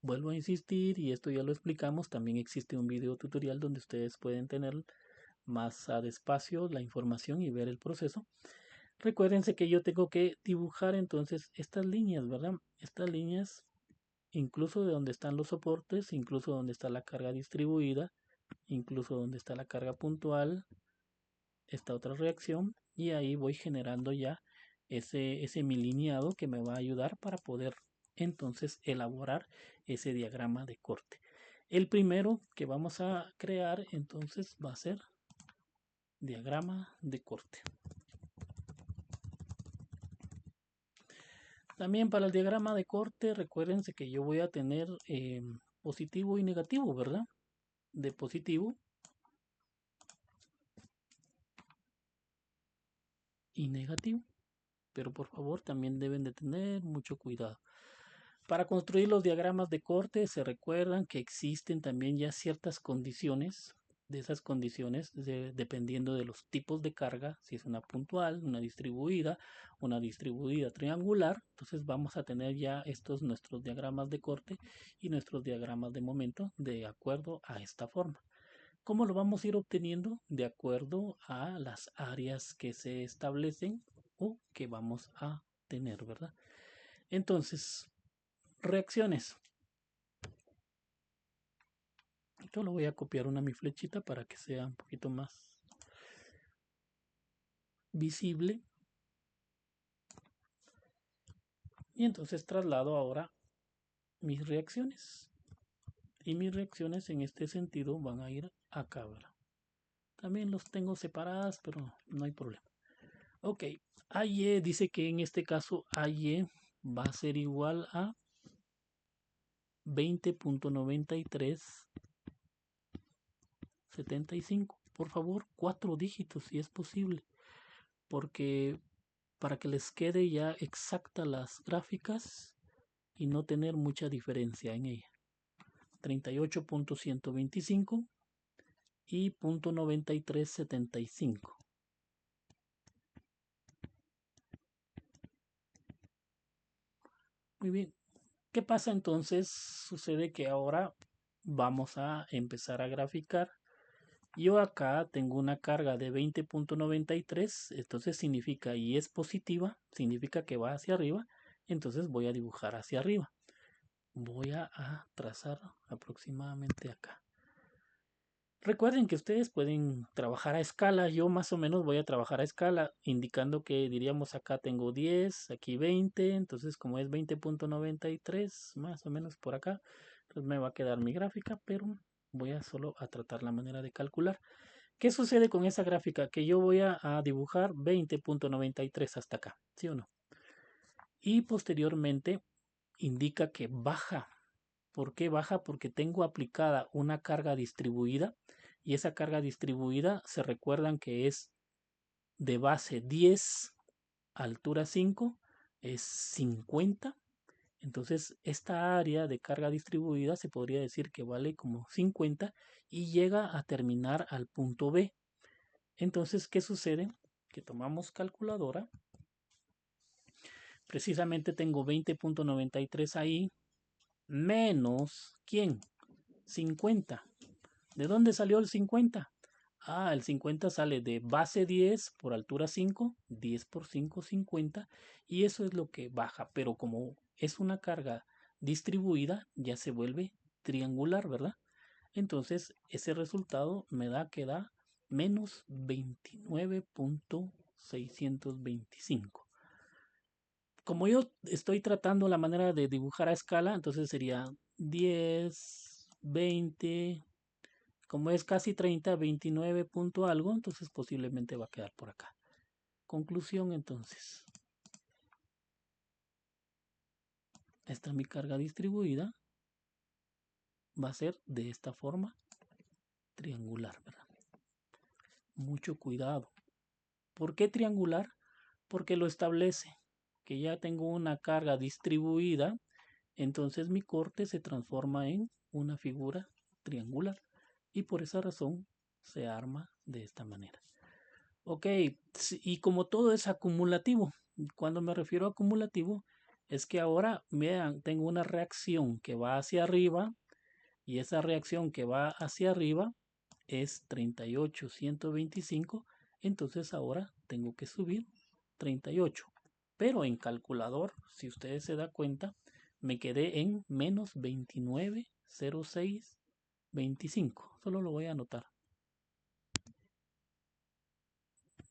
vuelvo a insistir y esto ya lo explicamos, también existe un video tutorial donde ustedes pueden tener más a despacio la información y ver el proceso. Recuérdense que yo tengo que dibujar entonces estas líneas, ¿verdad? Estas líneas, incluso de donde están los soportes, incluso donde está la carga distribuida, incluso donde está la carga puntual, esta otra reacción, y ahí voy generando ya ese mi lineado que me va a ayudar para poder entonces elaborar ese diagrama de corte. El primero que vamos a crear entonces va a ser diagrama de corte. También para el diagrama de corte, recuérdense que yo voy a tener positivo y negativo, ¿verdad? De positivo y negativo. Pero por favor también deben de tener mucho cuidado. Para construir los diagramas de corte se recuerdan que existen también ya ciertas condiciones. De esas condiciones, dependiendo de los tipos de carga, si es una puntual, una distribuida triangular, entonces vamos a tener ya estos nuestros diagramas de corte y nuestros diagramas de momento de acuerdo a esta forma. ¿Cómo lo vamos a ir obteniendo? De acuerdo a las áreas que se establecen o que vamos a tener, ¿verdad? Entonces, reacciones. Yo lo voy a copiar una mi flechita para que sea un poquito más visible. Y entonces traslado ahora mis reacciones. Y mis reacciones en este sentido van a ir acá, ¿verdad? También los tengo separadas, pero no hay problema. Ok, AY dice que en este caso AY va a ser igual a 20.9375. Por favor, 4 dígitos si es posible, porque para que les quede ya exacta las gráficas y no tener mucha diferencia en ella. 38.125 y .9375. Muy bien. ¿Qué pasa entonces? Sucede que ahora vamos a empezar a graficar. Yo acá tengo una carga de 20.93, entonces significa, y es positiva, significa que va hacia arriba, entonces voy a dibujar hacia arriba. Voy a trazar aproximadamente acá. Recuerden que ustedes pueden trabajar a escala. Yo más o menos voy a trabajar a escala, indicando que diríamos acá tengo 10, aquí 20. Entonces como es 20.93, más o menos por acá, pues me va a quedar mi gráfica, pero voy a solo a tratar la manera de calcular. ¿Qué sucede con esa gráfica? Que yo voy a dibujar 20.93 hasta acá, ¿sí o no? Y posteriormente indica que baja. ¿Por qué baja? Porque tengo aplicada una carga distribuida, y esa carga distribuida se recuerdan que es de base 10, altura 5, es 50. Entonces esta área de carga distribuida se podría decir que vale como 50 y llega a terminar al punto B. Entonces, ¿qué sucede? Que tomamos calculadora. Precisamente tengo 20.93 ahí, menos, ¿quién? 50. ¿De dónde salió el 50? El 50 sale de base 10 por altura 5, 10 por 5, 50, y eso es lo que baja, pero como es una carga distribuida, ya se vuelve triangular, ¿verdad? Entonces, ese resultado me da que da menos 29.625. Como yo estoy tratando la manera de dibujar a escala, entonces sería 10, 20, como es casi 30, 29 punto algo, entonces posiblemente va a quedar por acá. Conclusión entonces. Esta es mi carga distribuida. Va a ser de esta forma triangular, ¿verdad? Mucho cuidado. ¿Por qué triangular? Porque lo establece que ya tengo una carga distribuida, entonces mi corte se transforma en una figura triangular y por esa razón se arma de esta manera. Ok, y como todo es acumulativo, cuando me refiero a acumulativo, es que ahora, vean, tengo una reacción que va hacia arriba y esa reacción que va hacia arriba es 38.125, entonces ahora tengo que subir 38. Pero en calculador, si ustedes se dan cuenta, me quedé en menos 29.0625. Solo lo voy a anotar.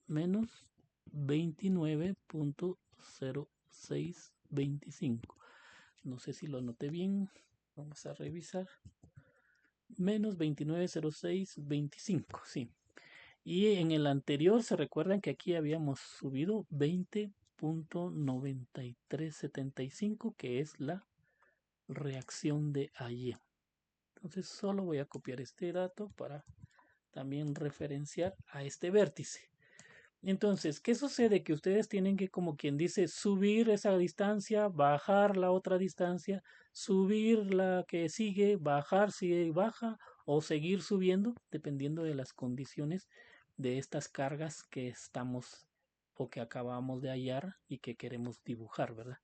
Menos 29.0625. No sé si lo anoté bien. Vamos a revisar. Menos 29.0625, sí. Y en el anterior se recuerdan que aquí habíamos subido 20.9375, que es la reacción de ayer. Entonces solo voy a copiar este dato para también referenciar a este vértice. Entonces, ¿qué sucede? Que ustedes tienen que, como quien dice, subir esa distancia, bajar la otra distancia, subir la que sigue, bajar si baja, o seguir subiendo, dependiendo de las condiciones de estas cargas que estamos o que acabamos de hallar y que queremos dibujar, ¿verdad?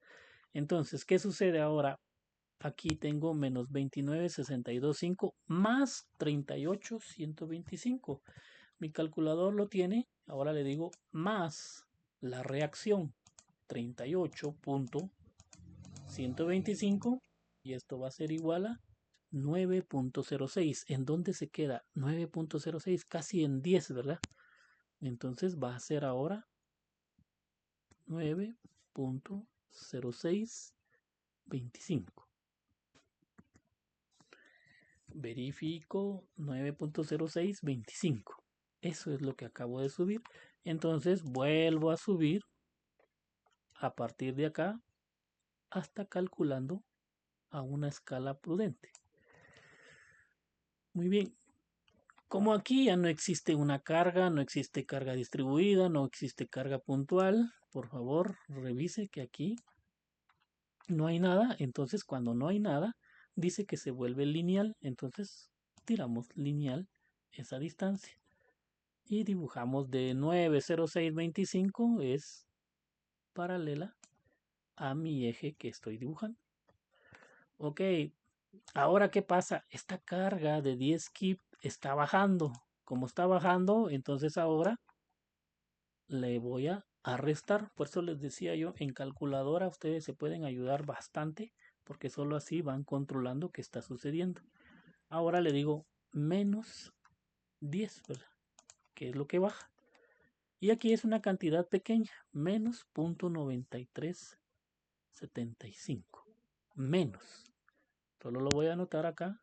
Entonces, ¿qué sucede ahora? Aquí tengo menos 29.625 más 38.125. Mi calculador lo tiene. Ahora le digo más la reacción 38.125 y esto va a ser igual a 9.06. ¿En dónde se queda? 9.06, casi en 10, ¿verdad? Entonces va a ser ahora 9.0625. Verifico 9.0625. Eso es lo que acabo de subir. Entonces vuelvo a subir a partir de acá hasta calculando a una escala prudente. Muy bien. Como aquí ya no existe una carga, no existe carga distribuida, no existe carga puntual, por favor revise que aquí no hay nada. Entonces cuando no hay nada, dice que se vuelve lineal. Entonces tiramos lineal esa distancia. Y dibujamos de 9,0625 es paralela a mi eje que estoy dibujando. Ok, ahora ¿qué pasa? Esta carga de 10 kip está bajando. Como está bajando, entonces ahora le voy a restar. Por eso les decía yo, en calculadora ustedes se pueden ayudar bastante porque solo así van controlando qué está sucediendo. Ahora le digo menos 10, ¿verdad? Que es lo que baja. Y aquí es una cantidad pequeña, menos 0.9375. Menos. Solo lo voy a anotar acá.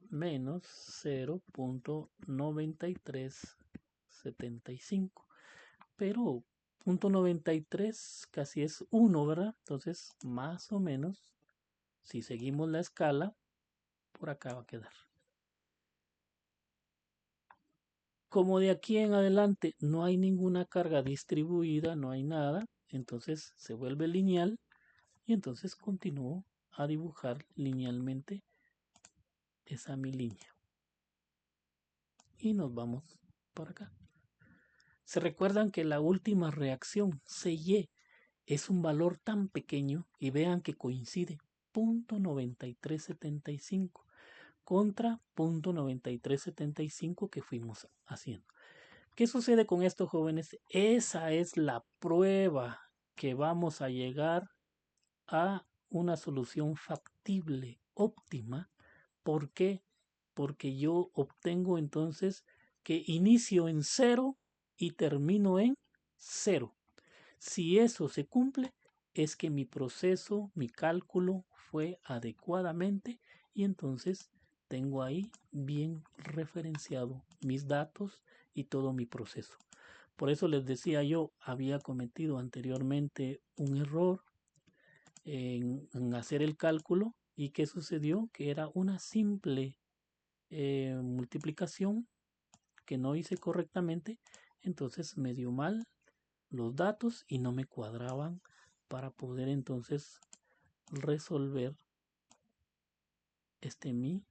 Menos 0.9375. Pero 0.93 casi es 1, ¿verdad? Entonces, más o menos, si seguimos la escala, por acá va a quedar. Como de aquí en adelante no hay ninguna carga distribuida, no hay nada, entonces se vuelve lineal y entonces continúo a dibujar linealmente esa mi línea. Y nos vamos para acá. Se recuerdan que la última reacción, CY, es un valor tan pequeño y vean que coincide 0.9375 contra 0.9375 que fuimos haciendo. ¿Qué sucede con estos jóvenes? Esa es la prueba que vamos a llegar a una solución factible, óptima. ¿Por qué? Porque yo obtengo entonces que inicio en 0 y termino en 0. Si eso se cumple, es que mi proceso, mi cálculo fue adecuadamente y entonces tengo ahí bien referenciado mis datos y todo mi proceso. Por eso les decía yo, había cometido anteriormente un error en hacer el cálculo y ¿qué sucedió? Que era una simple multiplicación que no hice correctamente, entonces me dio mal los datos y no me cuadraban para poder entonces resolver mi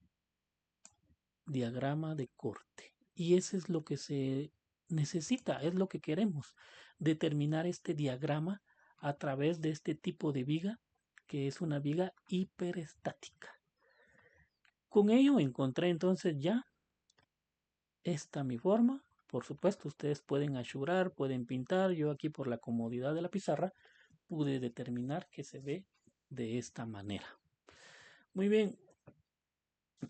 diagrama de corte. Y eso es lo que se necesita, es lo que queremos, determinar este diagrama a través de este tipo de viga, que es una viga hiperestática. Con ello encontré entonces ya esta mi forma. Por supuesto, ustedes pueden achurar, pueden pintar. Yo aquí por la comodidad de la pizarra pude determinar que se ve de esta manera. Muy bien.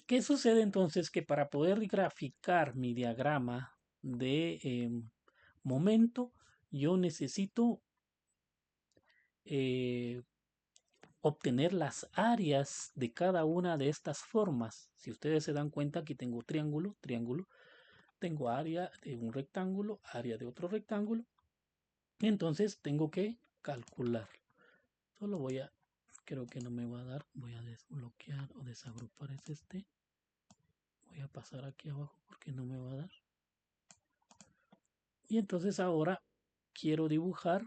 ¿Qué sucede entonces? Que para poder graficar mi diagrama de momento, yo necesito obtener las áreas de cada una de estas formas. Si ustedes se dan cuenta, aquí tengo triángulo, triángulo. Tengo área de un rectángulo, área de otro rectángulo. Entonces tengo que calcular. Solo creo que no me va a dar. Voy a desbloquear o desagrupar este. Voy a pasar aquí abajo porque no me va a dar. Y entonces ahora quiero dibujar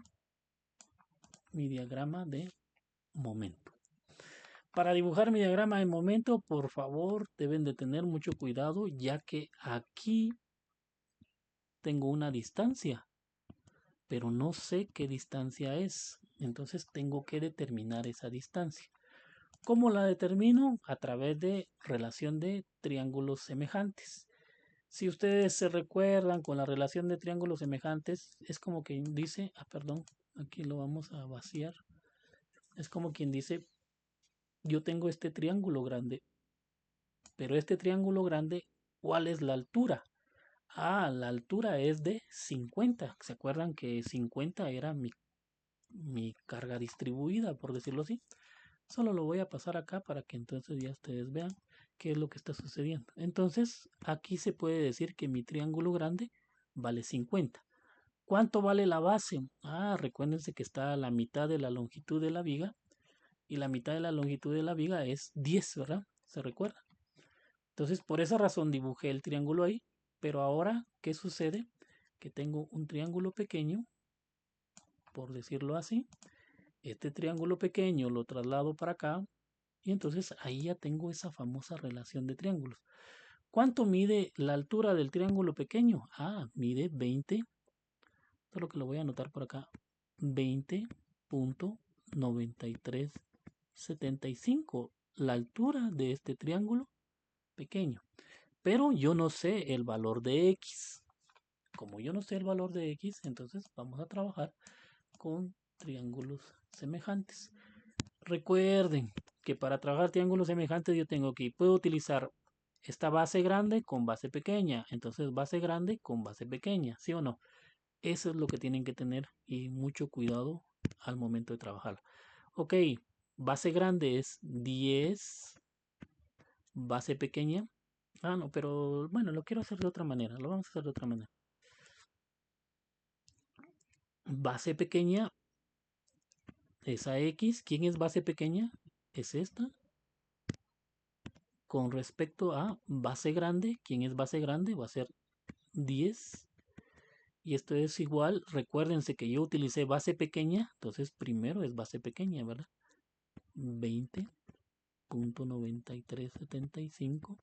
mi diagrama de momento. Para dibujar mi diagrama de momento, por favor, deben de tener mucho cuidado, ya que aquí tengo una distancia, pero no sé qué distancia es. Entonces tengo que determinar esa distancia. ¿Cómo la determino? A través de relación de triángulos semejantes. Si ustedes se recuerdan con la relación de triángulos semejantes, es como quien dice, perdón, aquí lo vamos a vaciar. Es como quien dice, yo tengo este triángulo grande, pero este triángulo grande, ¿cuál es la altura? La altura es de 50. ¿Se acuerdan que 50 era mi carga distribuida, por decirlo así? Solo lo voy a pasar acá para que entonces ya ustedes vean qué es lo que está sucediendo. Entonces, aquí se puede decir que mi triángulo grande vale 50. ¿Cuánto vale la base? Recuérdense que está a la mitad de la longitud de la viga y la mitad de la longitud de la viga es 10, ¿verdad? ¿Se recuerda? Entonces, por esa razón dibujé el triángulo ahí, pero ahora, ¿qué sucede? Que tengo un triángulo pequeño, por decirlo así. Este triángulo pequeño lo traslado para acá y entonces ahí ya tengo esa famosa relación de triángulos. ¿Cuánto mide la altura del triángulo pequeño? Mide 20, solo que lo voy a anotar por acá, 20.9375, la altura de este triángulo pequeño. Pero yo no sé el valor de X. Como yo no sé el valor de X, entonces vamos a trabajar con triángulos semejantes. Recuerden que para trabajar triángulos semejantes yo puedo utilizar esta base grande con base pequeña. Entonces base grande con base pequeña, ¿sí o no? Eso es lo que tienen que tener y mucho cuidado al momento de trabajar. Ok, base grande es 10, base pequeña. No, pero bueno, lo quiero hacer de otra manera. Lo vamos a hacer de otra manera. Base pequeña, esa X. ¿Quién es base pequeña? Es esta. Con respecto a base grande, ¿quién es base grande? Va a ser 10. Y esto es igual, recuérdense que yo utilicé base pequeña, entonces primero es base pequeña, ¿verdad? 20.9375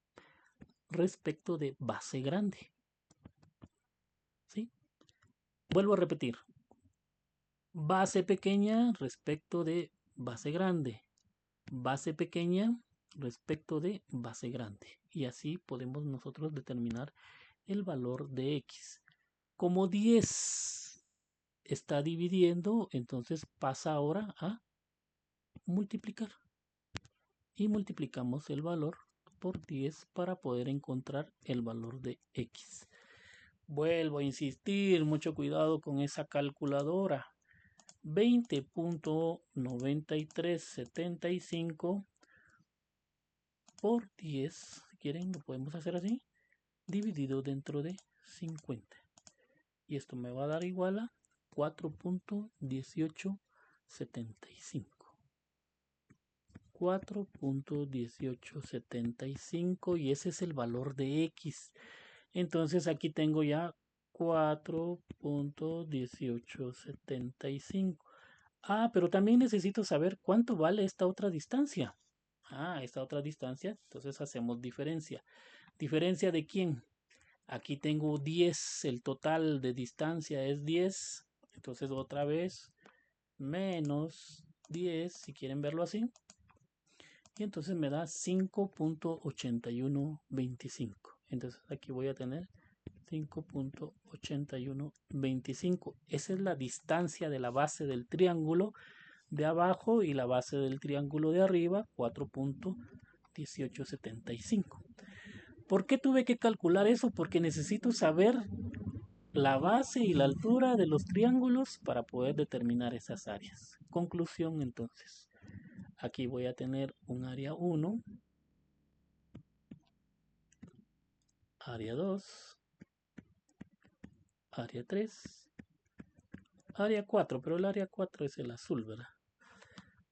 respecto de base grande. ¿Sí? Vuelvo a repetir. Base pequeña respecto de base grande. Base pequeña respecto de base grande. Y así podemos nosotros determinar el valor de X. Como 10 está dividiendo, entonces pasa ahora a multiplicar. Y multiplicamos el valor por 10 para poder encontrar el valor de X. Vuelvo a insistir, mucho cuidado con esa calculadora. 20.9375 por 10, si quieren lo podemos hacer así, dividido dentro de 50. Y esto me va a dar igual a 4.1875. 4.1875 y ese es el valor de X. Entonces aquí tengo ya 4.1875. Pero también necesito saber cuánto vale esta otra distancia. Esta otra distancia, entonces hacemos diferencia. ¿Diferencia de quién? Aquí tengo 10, el total de distancia es 10. Entonces otra vez, menos 10, si quieren verlo así. Y entonces me da 5.8125. Entonces aquí voy a tener 5.8125. Esa es la distancia de la base del triángulo de abajo y la base del triángulo de arriba, 4.1875. ¿Por qué tuve que calcular eso? Porque necesito saber la base y la altura de los triángulos para poder determinar esas áreas. Conclusión entonces. Aquí voy a tener un área 1, área 2, área 3, área 4, pero el área 4 es el azul, ¿verdad?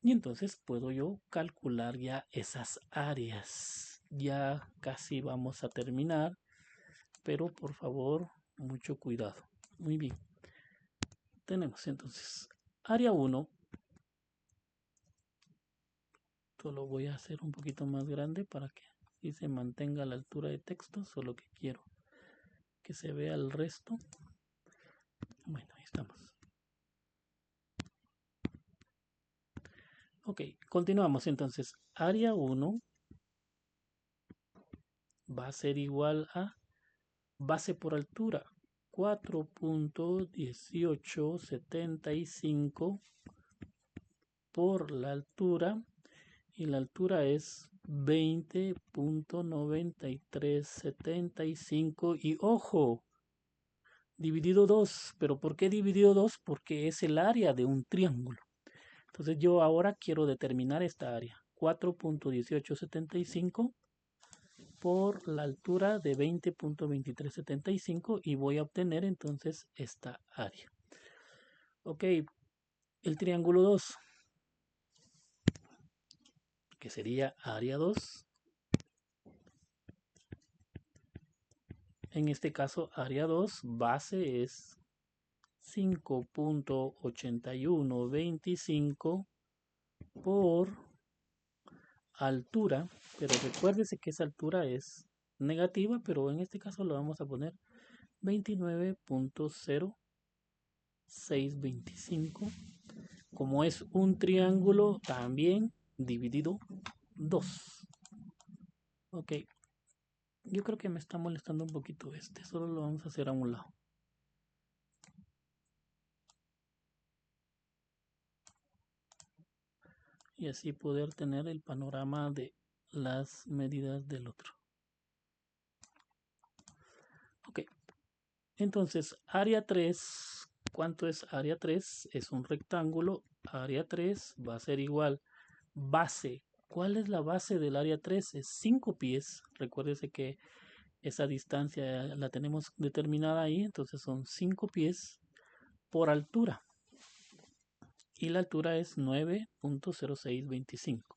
Y entonces puedo yo calcular ya esas áreas. Ya casi vamos a terminar, pero por favor, mucho cuidado. Muy bien. Tenemos entonces área 1. Solo voy a hacer un poquito más grande para que así se mantenga la altura de texto, solo que quiero que se vea el resto. Bueno, ahí estamos. Ok, continuamos entonces. Área 1 va a ser igual a base por altura, 4.1875 por la altura, y la altura es 20.9375 y ojo, dividido 2. ¿Pero por qué dividido 2? Porque es el área de un triángulo. Entonces yo ahora quiero determinar esta área. 4.1875 por la altura de 20.2375 y voy a obtener entonces esta área. Ok, el triángulo 2, que sería área 2. En este caso, área 2, base es 5.8125 por altura, pero recuérdese que esa altura es negativa, pero en este caso lo vamos a poner 29.0625. Como es un triángulo, también dividido 2. Ok, yo creo que me está molestando un poquito este, solo lo vamos a hacer a un lado. Y así poder tener el panorama de las medidas del otro. Ok, entonces área 3, ¿cuánto es área 3? Es un rectángulo, área 3 va a ser igual base. ¿Cuál es la base del área 3? Es 5 pies. Recuérdese que esa distancia la tenemos determinada ahí, entonces son 5 pies por altura. Y la altura es 9.0625.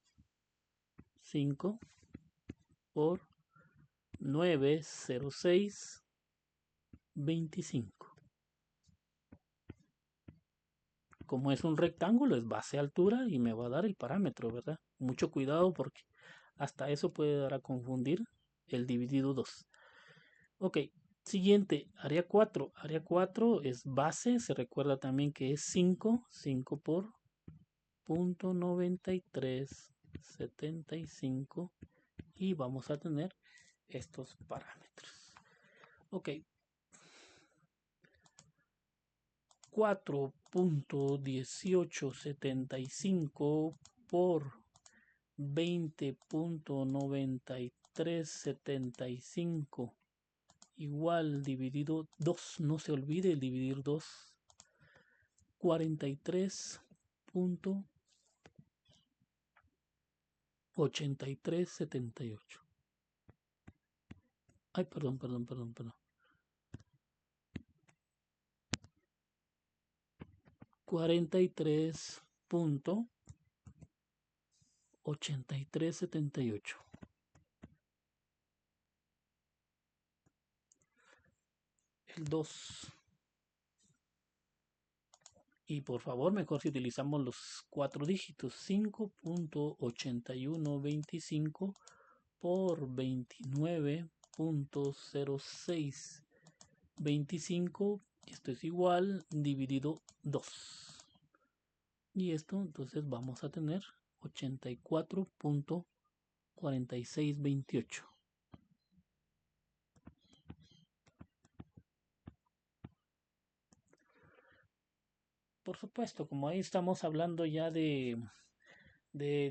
5 por 90625. Como es un rectángulo, es base altura y me va a dar el parámetro, ¿verdad? Mucho cuidado porque hasta eso puede dar a confundir el dividido 2. Ok, siguiente, área 4. Área 4 es base, se recuerda también que es 5 por .9375 y vamos a tener estos parámetros. Ok, 4.1875 por 20.9375 igual dividido 2. No se olvide el dividir 2. 43.8378. Ay, perdón. 43.8378. El 2. Y por favor, mejor si utilizamos los 4 dígitos. 5.8125 por 29.0625. Esto es igual dividido 2. Y esto entonces vamos a tener 84.4628. Por supuesto, como ahí estamos hablando ya de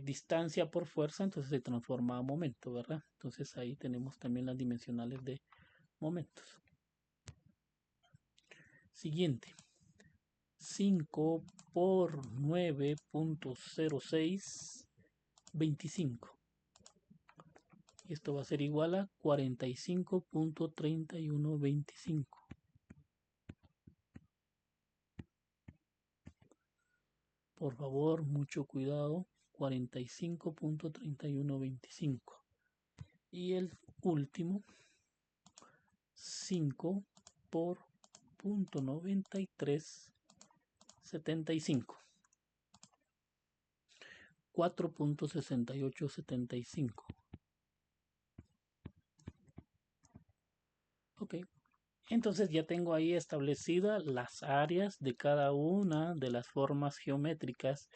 distancia por fuerza, entonces se transforma a momento, ¿verdad? Entonces ahí tenemos también las dimensionales de momentos. Siguiente. 5 por 9.0625. Y esto va a ser igual a 45.3125. Por favor, mucho cuidado. 45.3125. Y el último, 5 por .9375. 4.6875. Ok, entonces ya tengo ahí establecidas las áreas de cada una de las formas geométricas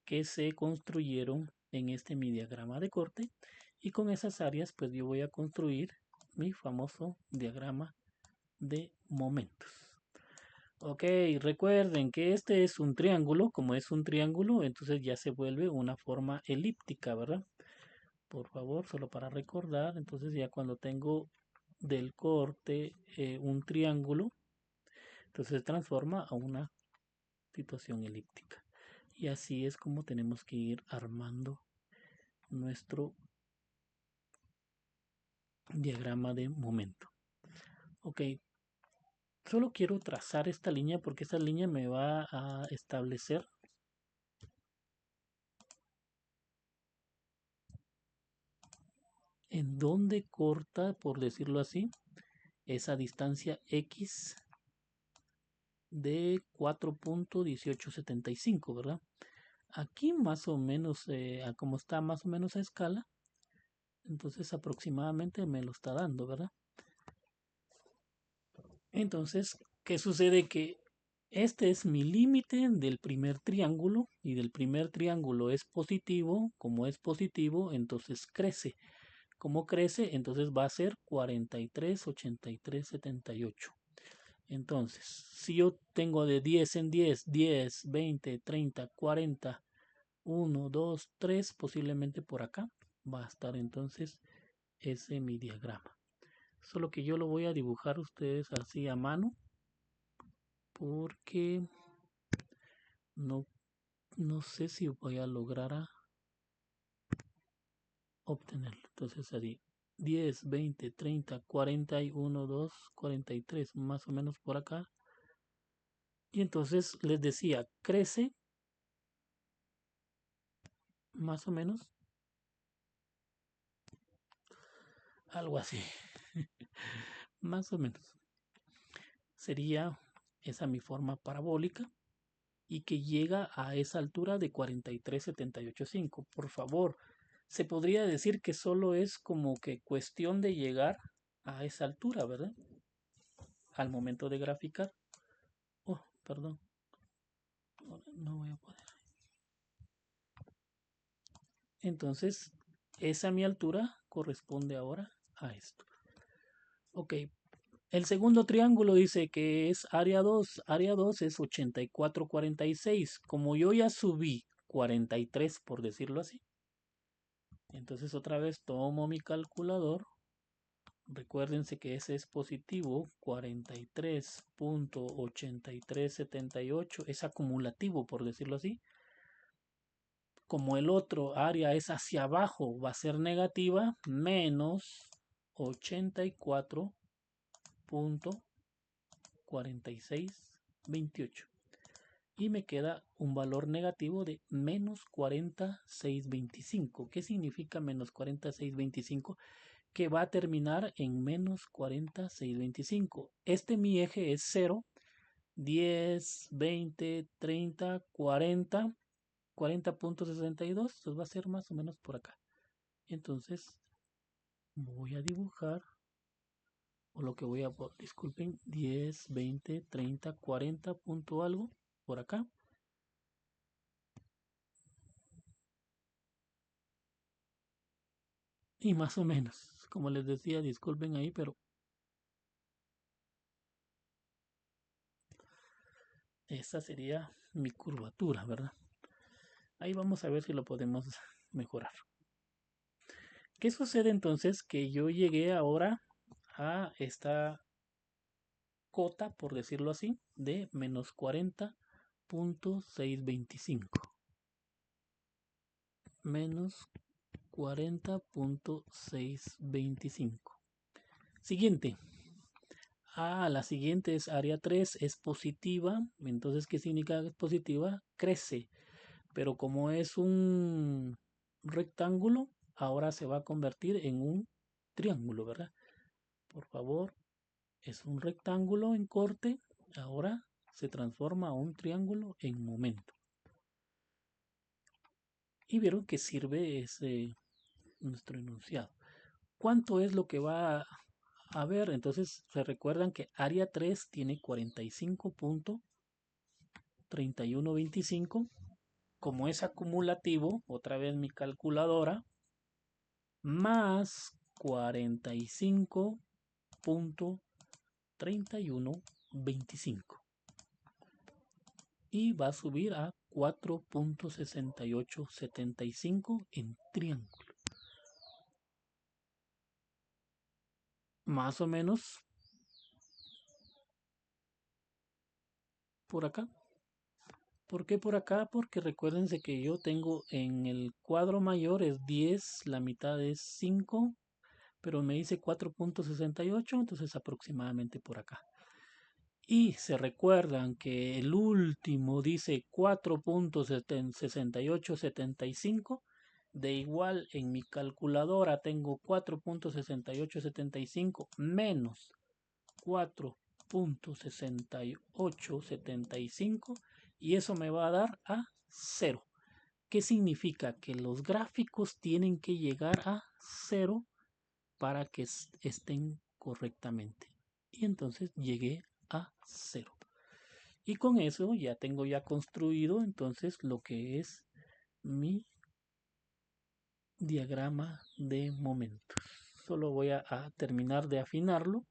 que se construyeron en este mi diagrama de corte, y con esas áreas pues yo voy a construir mi famoso diagrama de momentos. Ok, recuerden que este es un triángulo. Como es un triángulo, entonces ya se vuelve una forma elíptica, ¿verdad? Por favor, solo para recordar, entonces ya cuando tengo del corte un triángulo, entonces se transforma a una situación elíptica. Y así es como tenemos que ir armando nuestro diagrama de momento. Ok, solo quiero trazar esta línea porque esta línea me va a establecer en dónde corta, por decirlo así, esa distancia X de 4.1875, ¿verdad? Aquí más o menos, como está más o menos a escala, entonces aproximadamente me lo está dando, ¿verdad? Entonces, ¿qué sucede? Que este es mi límite del primer triángulo y del primer triángulo es positivo. Como es positivo, entonces crece. Como crece, entonces va a ser 43, 83, 78. Entonces, si yo tengo de 10 en 10, 10, 20, 30, 40, 1, 2, 3, posiblemente por acá va a estar entonces ese mi diagrama. Solo que yo lo voy a dibujar ustedes así a mano porque no, no sé si voy a lograr obtenerlo. Entonces así 10, 20, 30, 41, 2, 43, más o menos por acá. Y entonces les decía, crece más o menos algo así. Más o menos. Sería esa mi forma parabólica y que llega a esa altura de 43,785. Por favor, se podría decir que solo es como que cuestión de llegar a esa altura, ¿verdad? Al momento de graficar. Oh, perdón. No voy a poder. Entonces, esa mi altura corresponde ahora a esto. Ok. El segundo triángulo dice que es área 2. Área 2 es 84,46. Como yo ya subí 43, por decirlo así. Entonces otra vez tomo mi calculador. Recuérdense que ese es positivo, 43.8378, es acumulativo, por decirlo así. Como el otro área es hacia abajo, va a ser negativa, menos 84.4628. Y me queda un valor negativo de menos 4625. ¿Qué significa menos 4625? Que va a terminar en menos 4625. Este mi eje es 0, 10, 20, 30, 40, 40.62. Entonces va a ser más o menos por acá. Entonces voy a dibujar, o lo que voy a, disculpen, 10, 20, 30, 40 punto algo por acá. Y más o menos, como les decía, disculpen ahí, pero esa sería mi curvatura, ¿verdad? Ahí vamos a ver si lo podemos mejorar. ¿Qué sucede entonces? Que yo llegué ahora a esta cota, por decirlo así, de menos 40.625. Menos 40.625. Siguiente. La siguiente es área 3, es positiva. Entonces, ¿qué significa que es positiva? Crece. Pero como es un rectángulo, ahora se va a convertir en un triángulo, ¿verdad? Por favor, es un rectángulo en corte, ahora se transforma a un triángulo en momento. Y vieron que sirve ese nuestro enunciado. ¿Cuánto es lo que va a ver? Entonces se recuerdan que área 3 tiene 45.3125. Como es acumulativo, otra vez mi calculadora, más 45.3125. Y va a subir a 4.6875 en triángulo. Más o menos por acá. ¿Por qué por acá? Porque recuérdense que yo tengo en el cuadro mayor es 10, la mitad es 5, pero me dice 4.68, entonces aproximadamente por acá. Y se recuerdan que el último dice 4.6875. De igual en mi calculadora tengo 4.6875 menos 4.6875 y eso me va a dar a 0. ¿Qué significa? Que los gráficos tienen que llegar a 0 para que estén correctamente. Y entonces llegué a 0. Y con eso ya tengo ya construido entonces lo que es mi diagrama de momentos. Solo voy a terminar de afinarlo.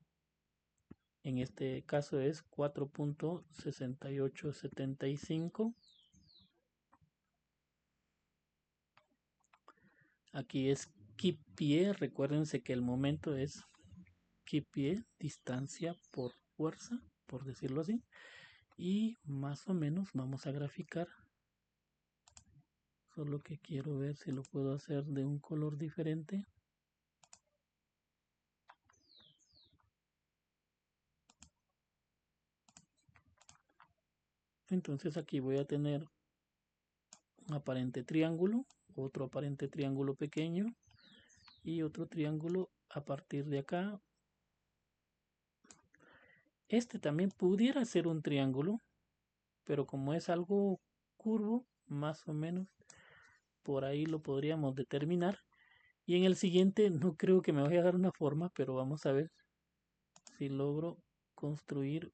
En este caso es 4.6875. Aquí es keep pie. Recuérdense que el momento es keep pie, distancia por fuerza, por decirlo así. Y más o menos vamos a graficar. Solo que quiero ver si lo puedo hacer de un color diferente. Entonces aquí voy a tener un aparente triángulo, otro aparente triángulo pequeño y otro triángulo a partir de acá. Este también pudiera ser un triángulo, pero como es algo curvo, más o menos por ahí lo podríamos determinar. Y en el siguiente no creo que me vaya a dar una forma, pero vamos a ver si logro construir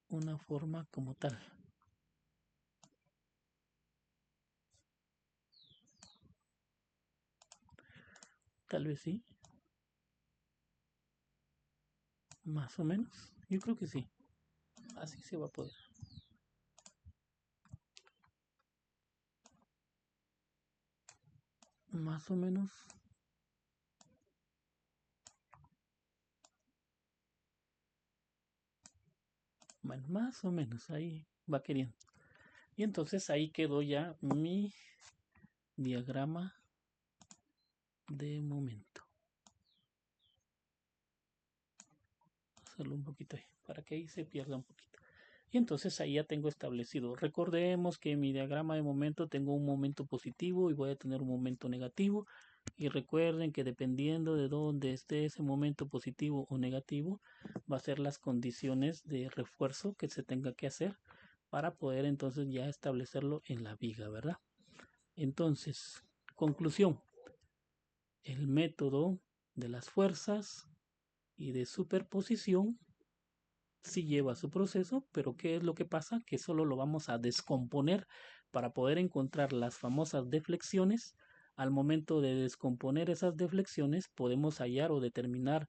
una forma como tal. Tal vez sí. Más o menos. Yo creo que sí. Así se va a poder. Más o menos. Bueno, más o menos. Ahí va queriendo. Y entonces ahí quedó ya mi diagrama de momento. Hacerlo un poquito ahí, para que ahí se pierda un poquito. Y entonces ahí ya tengo establecido. Recordemos que en mi diagrama de momento tengo un momento positivo y voy a tener un momento negativo. Y recuerden que dependiendo de dónde esté ese momento positivo o negativo, va a ser las condiciones de refuerzo que se tenga que hacer para poder entonces ya establecerlo en la viga, ¿verdad? Entonces, conclusión. El método de las fuerzas y de superposición sí lleva su proceso, pero ¿qué es lo que pasa? Que solo lo vamos a descomponer para poder encontrar las famosas deflexiones. Al momento de descomponer esas deflexiones podemos hallar o determinar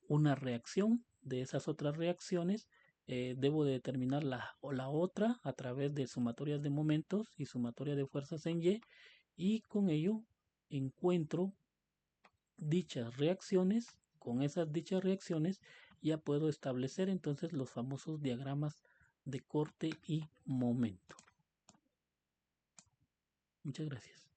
una reacción de esas otras reacciones. Debo de determinar la otra a través de sumatorias de momentos y sumatoria de fuerzas en y con ello encuentro dichas reacciones. Con esas dichas reacciones ya puedo establecer entonces los famosos diagramas de corte y momento. Muchas gracias.